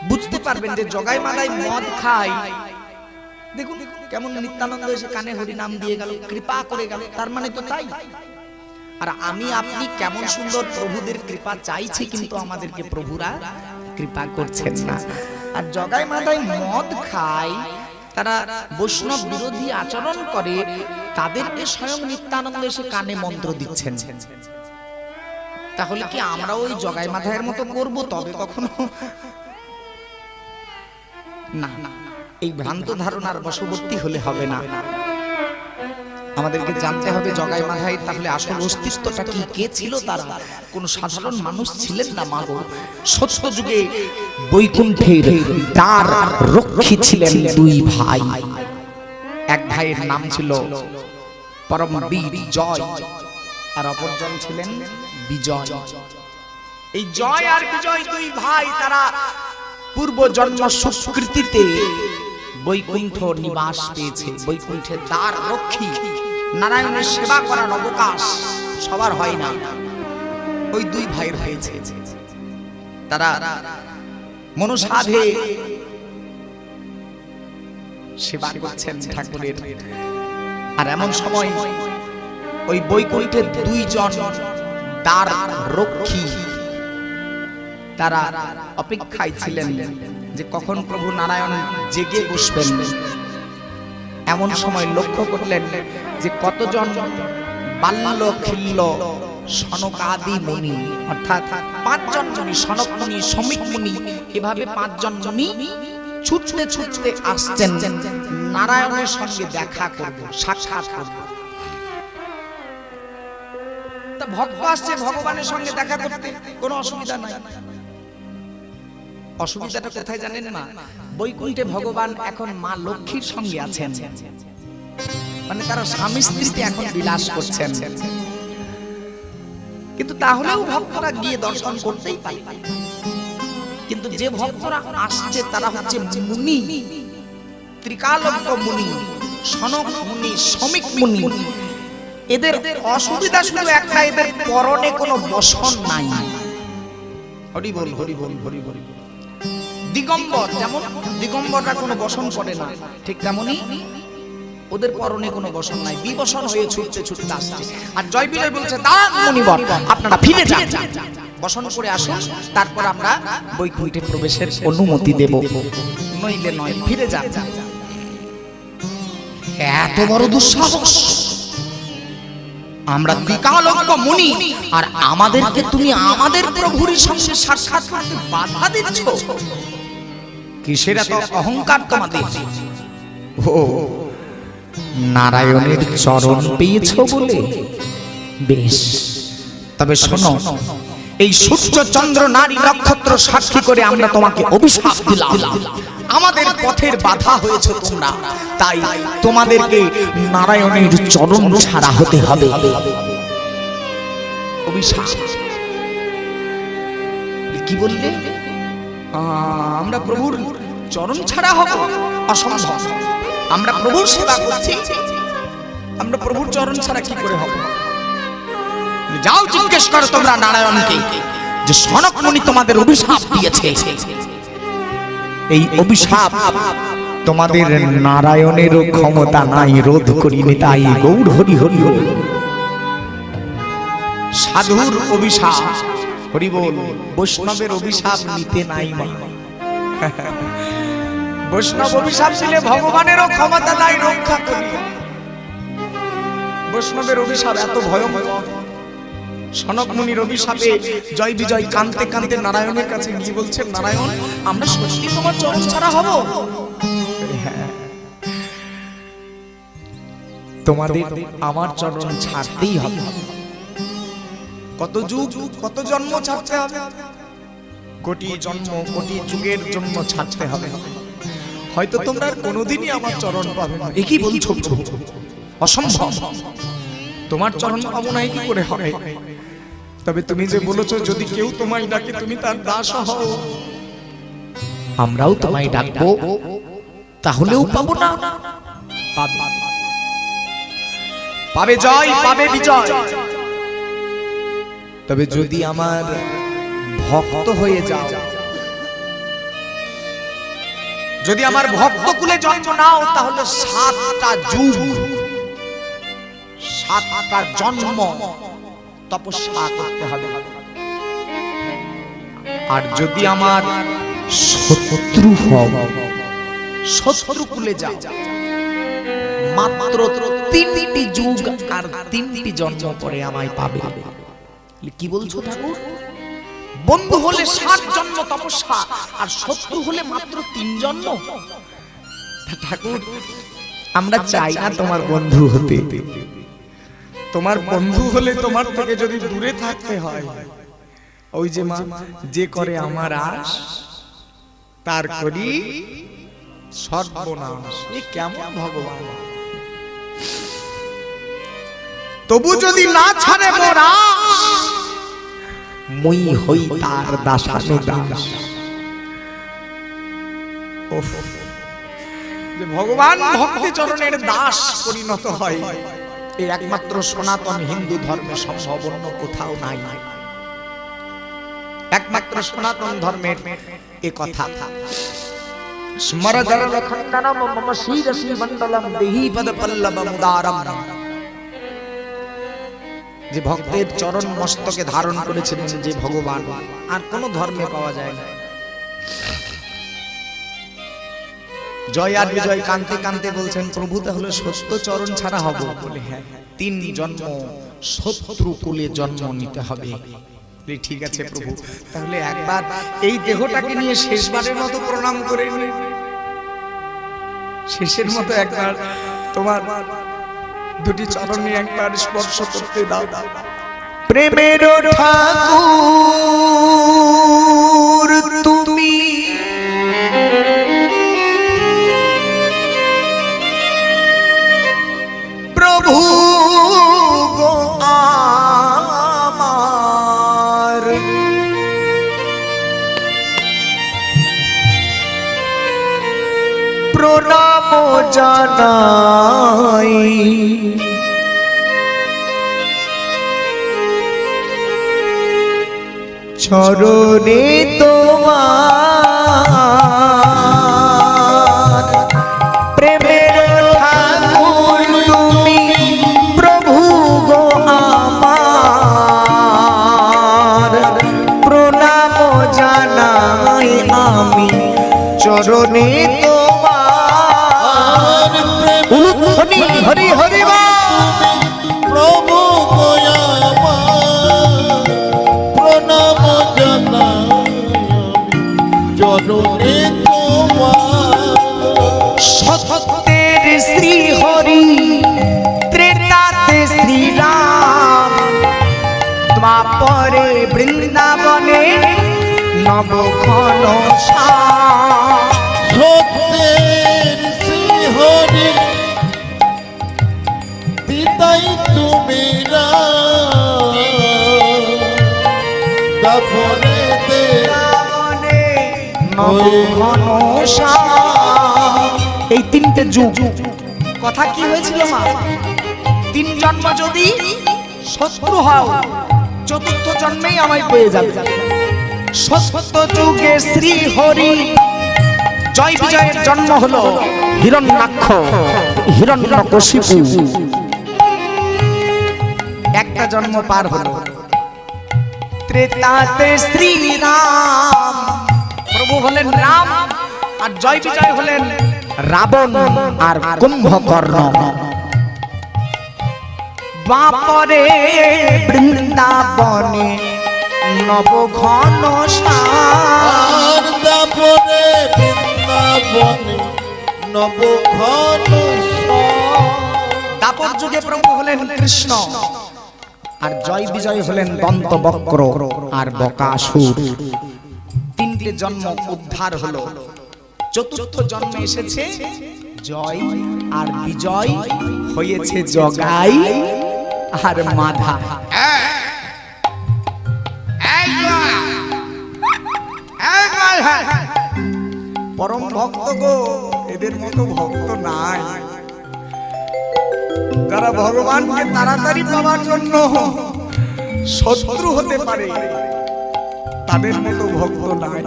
বুঝতে পারবেন যে জগাই মাধাই মদ খায়। দেখুন কেমন নিত্যানন্দ এসে কানে হরি নাম দিয়ে গেল, কৃপা করে গেল, তার মানে তো তাই। আর আমি আপনি কেমন সুন্দর প্রভুদের কৃপা চাইছি, কিন্তু আমাদেরকে প্রভুরা কৃপা করছেন না। আর জগাই মাধাই মদ খায়, তারা বৈষ্ণব বিরোধী আচরণ করে, তাদেরকে স্বয়ং নিত্যানন্দ এসে কানে মন্ত্র দিচ্ছেন। তাহলে কি আমরা ওই জগাই মাধাইয়ের মতো করব? তবে কখনো না, এই ভ্রান্ত ধারণার বশবর্তী হলে হবে না। আমাদেরকে জানতে হবে জগাই মাধাই তাহলে আসল অস্তিত্বটা কি, কে ছিল তারা? কোন সাধারণ মানুষ ছিলেন না মাগো। সত্য যুগে বৈকুণ্ঠের দ্বার রক্ষী ছিলেন দুই ভাই। এক ভাইয়ের নাম ছিল পরমবীর জয়, আর অপরজন ছিলেন বিজয়। এই জয় আর বিজয় দুই ভাই, তারা পূর্ব জন্ম সুকৃতিতে বৈকুণ্ঠ নিবাস পেয়েছে। বৈকুণ্ঠের দ্বার রক্ষী, নারায়ণের সেবা করার অবকাশ সবার হয় না, ওই দুই ভাইয়ের হয়েছে। তারা মনসাধে সেবা করছেন ঠাকুরের। আর এমন সময় ওই বৈকুণ্ঠের দুইজন দ্বার রক্ষী তারা অপেক্ষায় ছিলেন যে কখন প্রভু নারায়ণ জেগে বসবেন। এমন সময় লক্ষ্য করলেন যে কতজন বাল্য খিল্য সনকাদি মুনি, অর্থাৎ পাঁচজন মুনি, সনক মুনি, শমিক মুনি, এভাবে পাঁচজন মুনি ছুটতে ছুটতে আসছেন নারায়ণের সঙ্গে দেখা করবে, সাক্ষাৎ করবে। তা ভক্ত আসছে ভগবানের সঙ্গে দেখা করতে, কোনো অসুবিধা নাই। অসুবিধাটা কোথায় জানেন না? বৈকুণ্ঠে ভগবান এখন মা লক্ষ্মীর সঙ্গে আছেন, মানে তারা স্বামী স্ত্রীতে এখন বিলাস করছেন। কিন্তু তাহলেও ভক্তরা গিয়ে দর্শন করতেই পারে। কিন্তু যে ভক্তরা আসছে তারা হচ্ছে মুনি, ত্রিকালজ্ঞ মুনি, সনক মুনি, শমিক মুনি। এদের অসুবিধা শুধু একটা, এদের পরনে কোনো বসন নাই। হরি বল, হরি বল, হরি বল। দিগম্বর, যেমন দিগম্বররা কোনো বসন পড়ে না, ঠিক তেমনি ওদের পরনে কোনো বসন নাই, বিবসন হয়ে ছুটতে ছুটতে আসছে। আর জয়বীর বলছে, দাঁড়ান মুনিবর, আপনারা ফিরে যান, বসন করে আসুন, তারপর আমরা বৈকুণ্ঠে প্রবেশের অনুমতি দেব, নইলে নয়, ফিরে যান। এত বড় দুঃসাহস! আমরা ত্রিকালজ্ঞ মুনি, আর আমাদেরকে তুমি আমাদের প্রভুর সঙ্গে সাক্ষাৎ করতে বাধা দিচ্ছ? কিসের এত অহংকার তোমাদের? ও নারায়ণের চরণ পেয়েছ বলে? বেশ, তবে শোনো, এই সূর্য চন্দ্র নারী নক্ষত্র সাক্ষী করে আমরা তোমাকে অভিশাপ দিলাম। আমাদের পথের বাধা হয়েছে তোমরা, তাই তোমাদেরকে নারায়ণের চরণ ছাড়া হতে হবে। অভিশাপ? কি বললে? আমরা প্রভুর চরণ ছাড়া হব? অসম্ভব। আমরা প্রভুর সেবা করছি, আমরা প্রভুর চরণ ছাড়া কি করে হব? যাও জিজ্ঞেস করো তোমরা নারায়ণকে যে সনক মুনি তোমাদের অভিশাপ দিয়েছে। এই অভিশাপ তোমাদের নারায়ণের ক্ষমতা নাই রোধ করিনি, তাই গৌর হরি হরি হরি। সাধুর অভিশাপ, হরি বল, বৈষ্ণবের অভিশাপ নিতে নাই। বৈষ্ণব অভিশাপ দিলে ভগবানেরও ক্ষমতা নাই রক্ষা করি। বৈষ্ণবের অভিশাপ এত ভয়ঙ্কর। সনক মুনির অভিশাপে জয় বিজয় কাঁদতে কাঁদতে নারায়ণের কাছে গিয়ে বলছেন, নারায়ণ, আমরা সত্যি তোমার চরণ ছাড়া হব? তোমাদের আমার চরণ ছাড়তেই হবে। কত যুগ, কত জন্ম ছাড়তে হবে? কোটি জন্ম কোটি যুগের জন্য ছাড়তে হবে, হয়তো তোমরা কোনোদিনই আমার চরণ পাবে না। এ কি বলছো প্রভু? অসম্ভব, তোমার চরণ পাবো না কি করে হবে? তবে তুমি যে বলেছো যদি কেউ তোমায় ডাকে তুমি তার দাস হও, আমরাও তোমায় ডাকবো, তাহলেও পাবো না? পাবে, পাবে জয়, পাবে বিজয়। তবে যদি আমার ভক্ত হয়ে যাও, যদি আমার ভক্ত কুলে জন্ম নাও, তাহলে 7টা যুগ 7টা জন্ম তপস্যা করতে হবে। আর যদি আমার শত্রু হও, শত্রু কুলে যাও, মাত্র 3টি যুগ আর 3টি জন্ম পরে আমায় পাবে। কি বলছো ঠাকুর? বন্ধু হলে 7 জন্ম তপস্যা, আর শত্রু হলে মাত্র 3 জন্ম। ঠাকুর, আমরা চাই না তোমার বন্ধু হতে। তোমার বন্ধু হলে তোমার থেকে যদি দূরে থাকতে হয়, ওই যে মা, যে করে আমার আশ তার করি সর্বনাশ। এ কেমন ভগবান? তবু যদি না ছাড়ে মোরা, মই হই তার দাসানুদাস। যে ভগবান ভক্তি চরণের দাস পরিণত হয়, এই একমাত্র সনাতন হিন্দু ধর্মে সম্ভব, অন্য কোথাও নাই। একমাত্র সনাতন ধর্মের এ কথা। স্মরজরলখণ্ডনম মম শিরসি মণ্ডলম দেহি পদপল্লবমুদারম। যে ভক্তের চরণ মস্তকে ধারণ করেছিলেন যে ভগবান, আর কোন ধর্মে পাওয়া যায় না। জয় আর বিজয় কান্তে কান্তে বলছেন, প্রভু তাহলে সত্য চরণ ছাড়া হবে? বলে হ্যাঁ, 3 জন্ম শত্রু কুলে জন্ম নিতে হবে। ঠিক আছে প্রভু, তাহলে একবার এই দেহটাকে নিয়ে শেষবারের মতো প্রণাম করে নিন। শেষের মতো একবার তোমার 2টি চরণে একবার স্পর্শ করতে দাও। প্রেমের ঠাকুর তুমি, প্রভু গো আমার, প্রণাম জানাই। চরণে তোমার, প্রেমের ঠাকুর তুমি, প্রভু গো আমার, প্রণাম জানাই আমি চরণে তোমার। উলুধ্বনি হরি হরি প্রভু গো আমার, প্রণাম জানাই চরণে তোমার। সত্যের শ্রী হরি, ত্রেতাতে শ্রীরাম, দ্বাপরে বৃন্দাবনে নবঘন শ্যাম। সত্যের শ্রী হরি, দিদাই তুমি রাম, দাপরে নবঘন শ্যাম। এই 3টে যুগ কথা কি হয়েছিল মা? 3 জন্ম যদি শত্রু হও, 4র্থ জন্মেই আমায় পেয়ে যাবে। সত্য যুগে শ্রী হরি, জয় বিজয়ের জন্ম হলো হিরণ্যাক্ষ, হিরণ্যকশিপু। একটা জন্ম পার হলো। ত্রেতাতে শ্রীরাম, প্রভু হলেন রাম, আর জয় বিজয় হলেন রাবণ আর কুম্ভকর্ণ। দ্বাপরে বৃন্দাবনে নবঘন শ্যাম। দাপরে বৃন্দাবনে নবঘন শ্যাম। দাপর যুগে প্রভু হলেন কৃষ্ণ, আর জয় বিজয় হলেন দন্তবক্র আর বকাসুর। তিনটে জন্ম উদ্ধার হলো, চতুর্থ জন্মে এসেছে জয় আর বিজয়, হয়েছে জগাই আর মাধা। পরম ভক্ত গো, এদের মতো ভক্ত নাই, যারা ভগবানকে তাড়াতাড়ি পাওয়ার জন্য শত্রু হতে পারে, তাদের মতো ভক্ত নাই।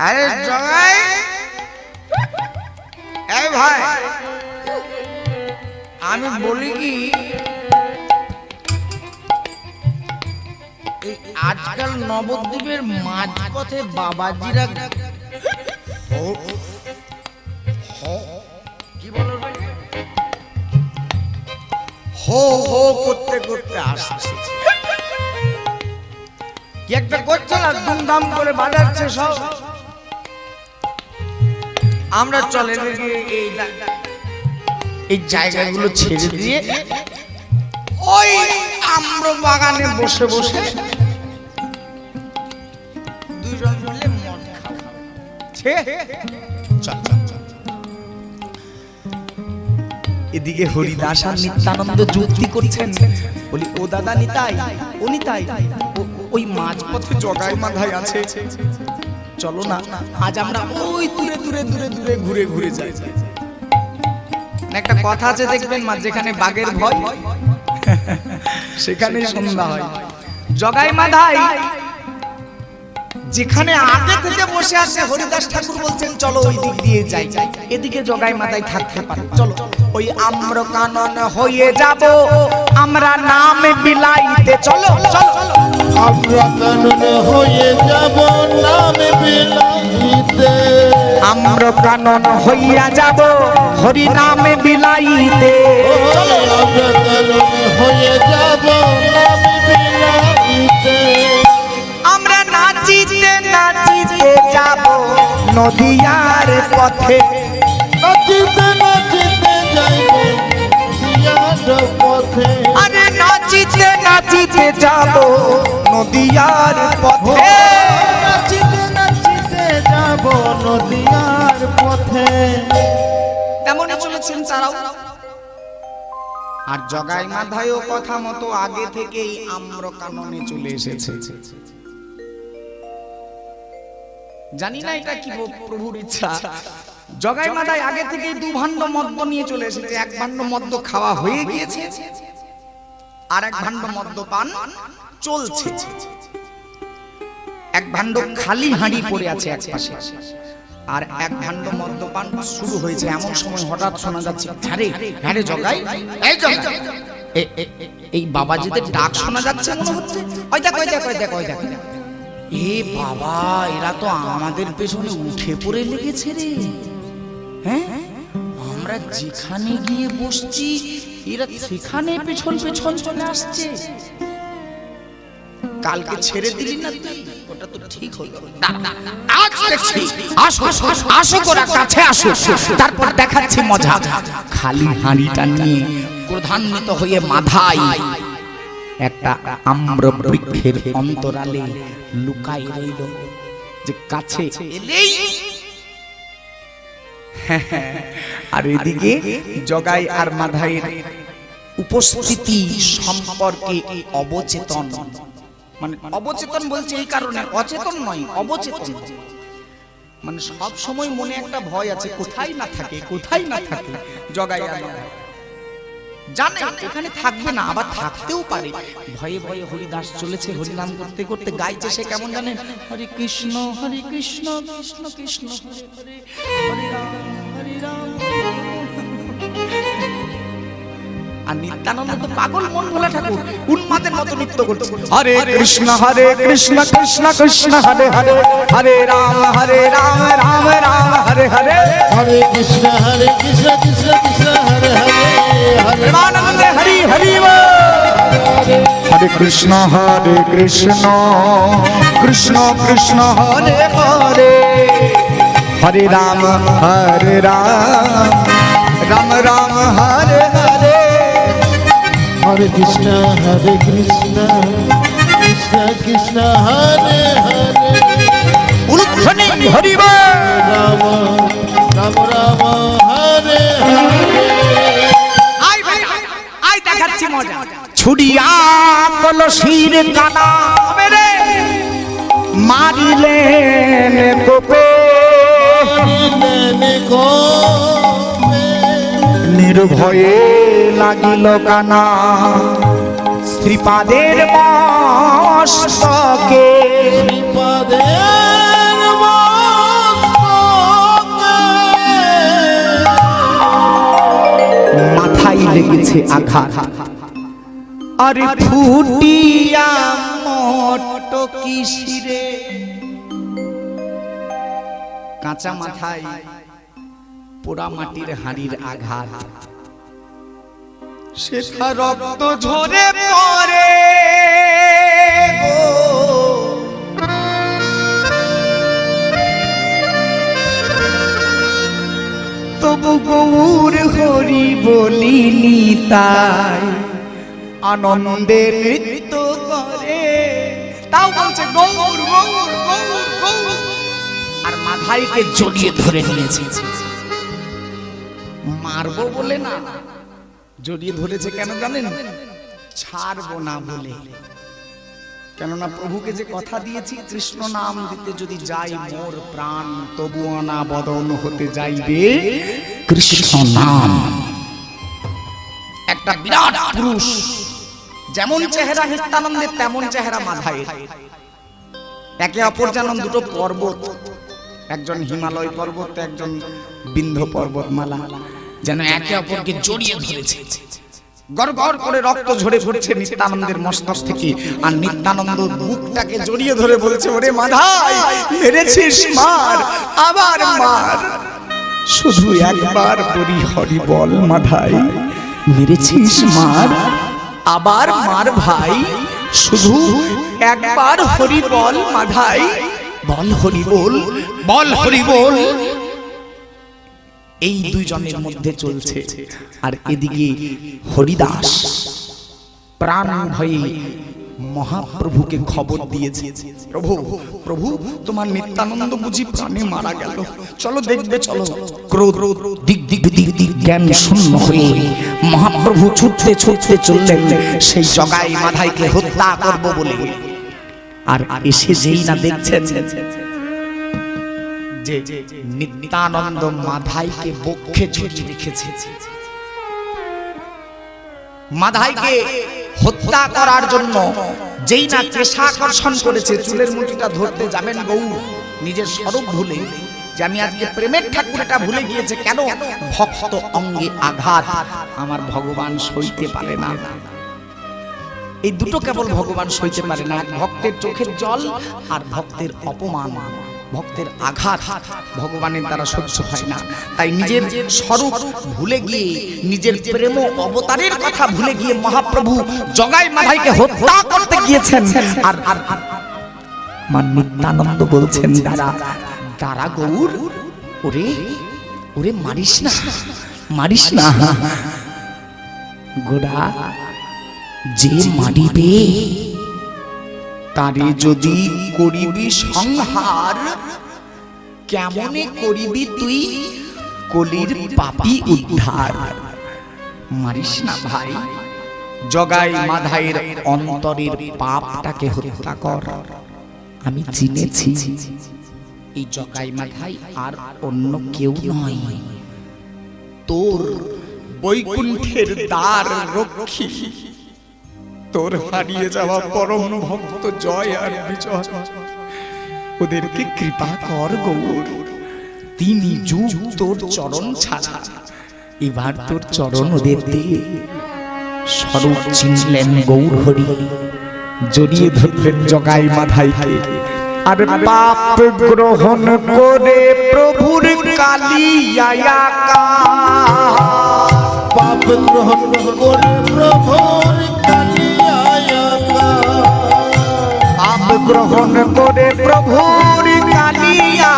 আরে জগাই, এই ভাই, আমি বলি কি, আজকাল নবদ্বীপের মাঝপথে বাবাজিরা কি বলো হো হো করতে করতে আসছে, কি একটা করছে না, ধুমধাম করে বাজাচ্ছে সব। আমরা চলে গিয়ে এই জায়গাগুলো ছেড়ে দিয়ে ওই আম্র বাগানে বসে বসে দুজন মিলে মদ খাচ্ছে। এদিকে হরিদাস আর নিত্যানন্দ যুক্তি করছেন, বলি ও দাদা নিতাই, ও নিতাই, ওই মাঝপথে জগাই মাধাই আছে, চলো না আজ আমরা ওই দূরে দূরে দূরে দূরে ঘুরে ঘুরে যাই। একটা কথা আছে দেখবেন, মা যেখানে বাঘের ভয় সেখানেই সন্ধ্যা হয়। জগাই মাধাই যেখানে আগে থেকে বসে আছে, হরিদাস ঠাকুর বলছেন চলো ওই দিক দিয়ে যাই, এদিকে জগাই মাধাই থাকতে পারে, চলো ওই আম্র কানন হয়ে যাব আমরা নাম বিলাইতে, চলো চলো আমরা কানন হয়ে যাব নাম বিলাইতে, আম্র কানন হইয়া যাব হরি নামে বিলাইতে, আমরা কানন হয়ে যাব নাম বিলাইতে, আমরা নাচিতে নাচিতে যাব নদিয়ার পথে, নাচিতে নাচিতে যাইব নদিয়ার পথে, আরে নাচিতে নাচিতে যাব নদিয়ার পথে, নাচিতে নাচিতে যাব নদিয়ার পথে। তেমনই চলেছেন তারাও। আর জগাই মাধাইও কথা মতো আগে থেকেই আম্র কাননে চলে এসেছে। জানি না এটা কি প্রভুর ইচ্ছা, জগাই মাধাই আগে থেকেই দু ভাণ্ড মদ্য নিয়ে চলে এসেছে। এক ভাণ্ড মদ্য খাওয়া হয়ে গিয়েছে, আর এক ভাণ্ড মদ্য পান চলছে। এক ভাণ্ড খালি হাঁড়ি পড়ে আছে এক পাশে, আর এক ভাণ্ড মদ্যপান শুরু হয়েছে। এমন সময় হঠাৎ শোনা যাচ্ছে, হ্যাঁ রে জগাই, এই জগাই, এই বাবাজিদের ডাক শোনা যাচ্ছে মনে হচ্ছে। ওই দেখ ওই দেখ ওই দেখ ওই দেখ, এ বাবা, এরা তো আমাদের পেছনে উঠে পড়ে লেগেছে রে। হ্যাঁ, আমরা যেখানে গিয়ে বসছি এরা সেখানে পেছন পেছন চলে আসছে। কালকে ছেড়ে দিলি না তুই, ওটা তো ঠিক হলো না। আজ দেখছি, আসো আসো গোরা, কাছে আসো, তারপর দেখাচ্ছি মজা। খালি হাঁড়িটা নিয়ে ক্রোধান্বিত হয়ে মাধাই একটা আম্র বৃক্ষের অন্তরালে লুকাই রইল, যে কাছে এলেই। আর এদিকে জগাই আর মাধাইয়ের উপস্থিতি সম্পর্কে অবচেতন, মানে অবচেতন বলছে এই কারণে, অচেতন নয়, অবচেতন। মানে সব সময় মনে একটা ভয় আছে, কোথায় না থাকে, কোথায় না থাকে। জগাই জানে এখানে থাকবে না, আবার থাকতেও পারে। ভয়ে ভয়ে হরিদাস চলেছে, হরিনাম করতে করতে গাইছে সে কেমন জানেন, হরে কৃষ্ণ কৃষ্ণ কৃষ্ণ হরে হরে, হরে রাম হরে রাম। আর নিত্যানন্দ তো পাগল মন ভোলা ঠাকুর, উন্মাদের মতো নৃত্য করছে। হরে কৃষ্ণ কৃষ্ণ কৃষ্ণ হরে হরে, হরে রাম রাম রাম হরে হরে, হরে কৃষ্ণ কৃষ্ণ কৃষ্ণ হরে হরে, হরে প্রেমানন্দে হরি হরি বল। হরে কৃষ্ণ কৃষ্ণ কৃষ্ণ হরে হরে, হরে রাম রাম রাম হরে হরে, হরে কৃষ্ণ কৃষ্ণ কৃষ্ণ হরে হরে উলুধ্বনি হরি বল। রাম রাম রাম হরে হরে আই ভাই আই দেখাচ্ছি মজা। ছুড়িয়া কলসির কানা মেরে মারিলেন কোপে, নির্ভয়ে লাগিল কানা শ্রীপাদের মস্তকে। মাথায় লেগেছে আঘাত, আরে ফুটিয়া মটকি শিরে। কাঁচা মাথায় পোড়া মাটির হাড়ির আঘাত, সেটা রক্ত ঝরে পড়ে গো। তবু গৌর হরি বলিনি তাই আনন্দে নৃত্য করে। তাও বলছে গৌর গৌর গৌর গৌর, আর মাথাইকে জড়িয়ে ধরে নিয়েছে। মারবো বলে না, জড়িয়ে ধরেছে কেন জানেন? ছাড়বো না বলে। কেননা প্রভুকে যে কথা দিয়েছি, কৃষ্ণ নাম দিতে যদি যাই মোর প্রাণ, তবু না বদন হতে যাইবে কৃষ্ণ নাম। একটা বিরাট পুরুষ, যেমন চেহারা নিত্যানন্দের তেমন চেহারা মাধায়ের। একে অপর যেন দুটো পর্বত, একজন হিমালয় পর্বত, একজন বিন্ধ্য পর্বতমালা, যেন একে অপরকে জড়িয়ে ধরেছে। গড়গড় করে রক্ত ঝরে পড়ছে নিত্যানন্দের মস্তক থেকে, আর নিত্যানন্দ বুকটাকে জড়িয়ে ধরে বলছে, ওরে মাধাই মেরেছিস মার, আবার মার, শুধু একবার বলি হরি বল। মাধাই মেরেছিস মার, আবার মার ভাই, শুধু একবার হরি বল। মাধাই বল হরি বল, বল হরি বল। এই দুইজনের মধ্যে চলছে। আর এদিকে হরিদাস প্রাণ ভয়ে মহাপ্রভুকে খবর দিয়েছে, প্রভু প্রভু তোমার নিত্যানন্দ বুঝি প্রাণে মারা গেল, চলো দেখবে চলো। ক্রোধ দিক দিক দিক দিক জ্ঞান শূন্য হয়ে মহাপ্রভু ছুটতে ছুটতে চললেন সেই জগাই মাধাইকে হত্যা করব বলে। আর এসে যেই না দেখছেন যে নিত্যানন্দ মাধাইকে বক্ষে ঝুলিয়ে রেখেছে, মাধাইকে হত্যা করার জন্য যেই না কেশাকর্ষণ করেছে, চুলের মুঠিটা ধরতে যাবেন গৌর নিজের স্বরূপ ভুলে, যে আমি আজকে প্রেমের ঠাকুরটা ভুলে গিয়েছে। কেন? ভক্ত অঙ্গে আঘাত আমার ভগবান সইতে পারে না। এই দুটো কেবল ভগবান সইতে পারে না, ভক্তের চোখের জল আর ভক্তের অপমান, ভক্তের আঘাত ভগবানের দ্বারা সহ্য হয় না। তাই নিজের স্বরূপ ভুলে গিয়ে, নিজের প্রেম অবতারের কথা ভুলে গিয়ে মহাপ্রভু জগাই মাধাইকে হত্যা করতে গিয়েছেন। আর আমার নিত্যানন্দ বলছেন, দাঁড়া দাঁড়া গৌর, ওরে ওরে মারিস না, মারিস না। গোড়া যে মারিবে তারে যদি করিবি সংহার, কেমনে করিবি তুই কলির পাপী উদ্ধার। মারিস না ভাই, জগাই মাধাইয়ের অন্তরের পাপটাকে হত্যা কর। আমি চিনেছি এই জগাই মাধাই আর অন্য কেউ নয়, তোর বৈকুণ্ঠের দ্বার রক্ষী, তোর হারিয়ে যাওয়া পরম ভক্ত জয় আর বিজয়। ওদেরকে কৃপা কর গৌর, 3 যুগ তোর চরণ ছাড়া, এবার তোর চরণ ওদের দিয়ে। স্বরূপ চিনলেন গৌর হরি, জড়িয়ে ধরলেন জগাই মাধাইকে। আর পাপ গ্রহণ করে প্রভুর কালিয়া, পাপ গ্রহণ করে প্রভুর কালিয়া, পাপ গ্রহণ করে প্রভুর কালিয়া,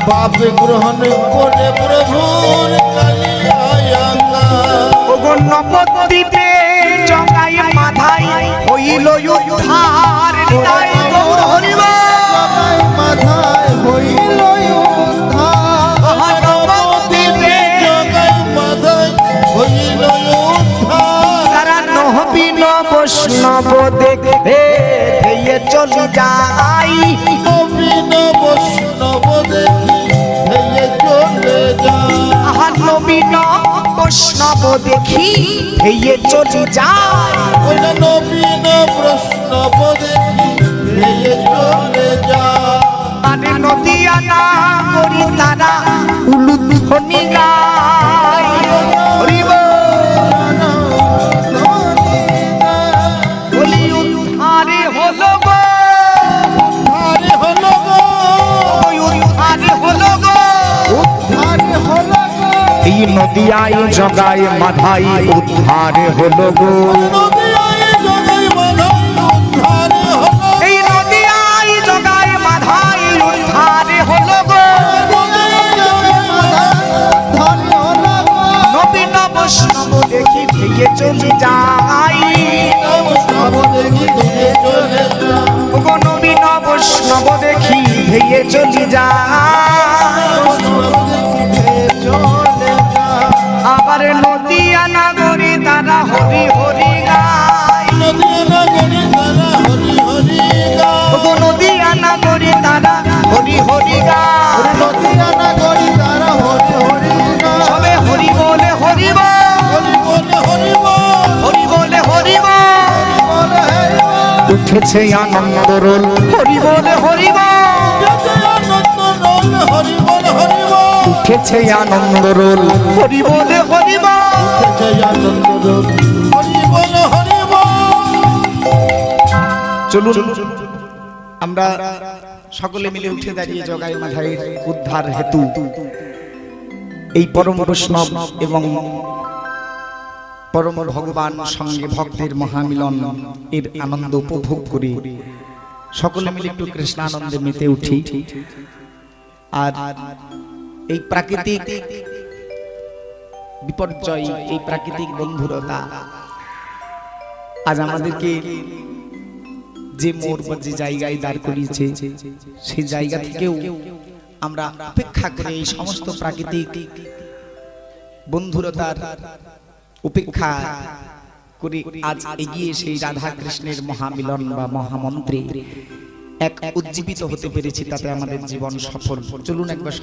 পাপ গ্রহণ করে প্রভুর কালিয়া। ওগো নবদ্বীপে জগাই মাধাই হই হইল উদ্ধার তাই গৌর হরিব জগাই মাথায় হইল উদ্ধার নবদ্বীপে জগাই মাথায় হইল উদ্ধার তারা নহবীন বৈষ্ণব দেখে ধেয়ে চলি যাই নবীন বৈষ্ণব দেখি ধেয়ে চলে যায় নবীন বৈষ্ণব দেখি ধেয়ে চলি যায় ওই নবীন বৈষ্ণব দেখি ধেয়ে চলে যায় মানে নদিয়া না করি তারা উলুধ্বনি গায় হরিব বলি উদ্ধারে হলো গো উদ্ধারে হলো গো ওই উদ্ধারে হলো গো উদ্ধারে হলো গো এই নদিয়ায় জগায় মাধাই উদ্ধারে হলো গো নদিয়ায় জগাই মাথায় উদ্ধারে হলো এই নদিয়ায় জগায় মাধাই উদ্ধারে হলো গো নবীন বৈষ্ণব দেখি ভেঙে চলে যাই গো নবীন বৈষ্ণব দেখি ভেঙে চলে যায় আবার নদিয়া নাগরে তারা হরি হরি গায় গো নদিয়া নাগরে তারা হরি হরি গায় সবে হরি বলে হরিব হরি বলে হরিব উঠেছে আনন্দ রোল হরি বলে হরিব উঠেছে আনন্দ রোল হরি বলে হরিব চলুন আমরা সকলে মিলে উঠে দাঁড়িয়ে জগাই মাধাইয়ের উদ্ধার হেতু এই পরম বৈষ্ণব এবং পরম ভগবান সঙ্গে ভক্তের মহামিলন এর আনন্দ উপভোগ করি সকলে মিলে একটু কৃষ্ণানন্দে মেতে উঠি আর এই প্রাকৃতিক বিপর্যয় এই প্রাকৃতিক বন্ধুরতা আজ আমাদেরকে যে মোড় বা যে জায়গায় দাঁড় করিয়েছে সেই জায়গা থেকেও আমরা অপেক্ষা করে এই সমস্ত প্রাকৃতিক বন্ধুরতার উপেক্ষা করে আজ এগিয়ে সেই রাধা কৃষ্ণের মহামিলন বা মহামন্ত্রে এক উজ্জীবিত হতে পেরেছি তাতে আমাদের জীবন সফল চলুন একবার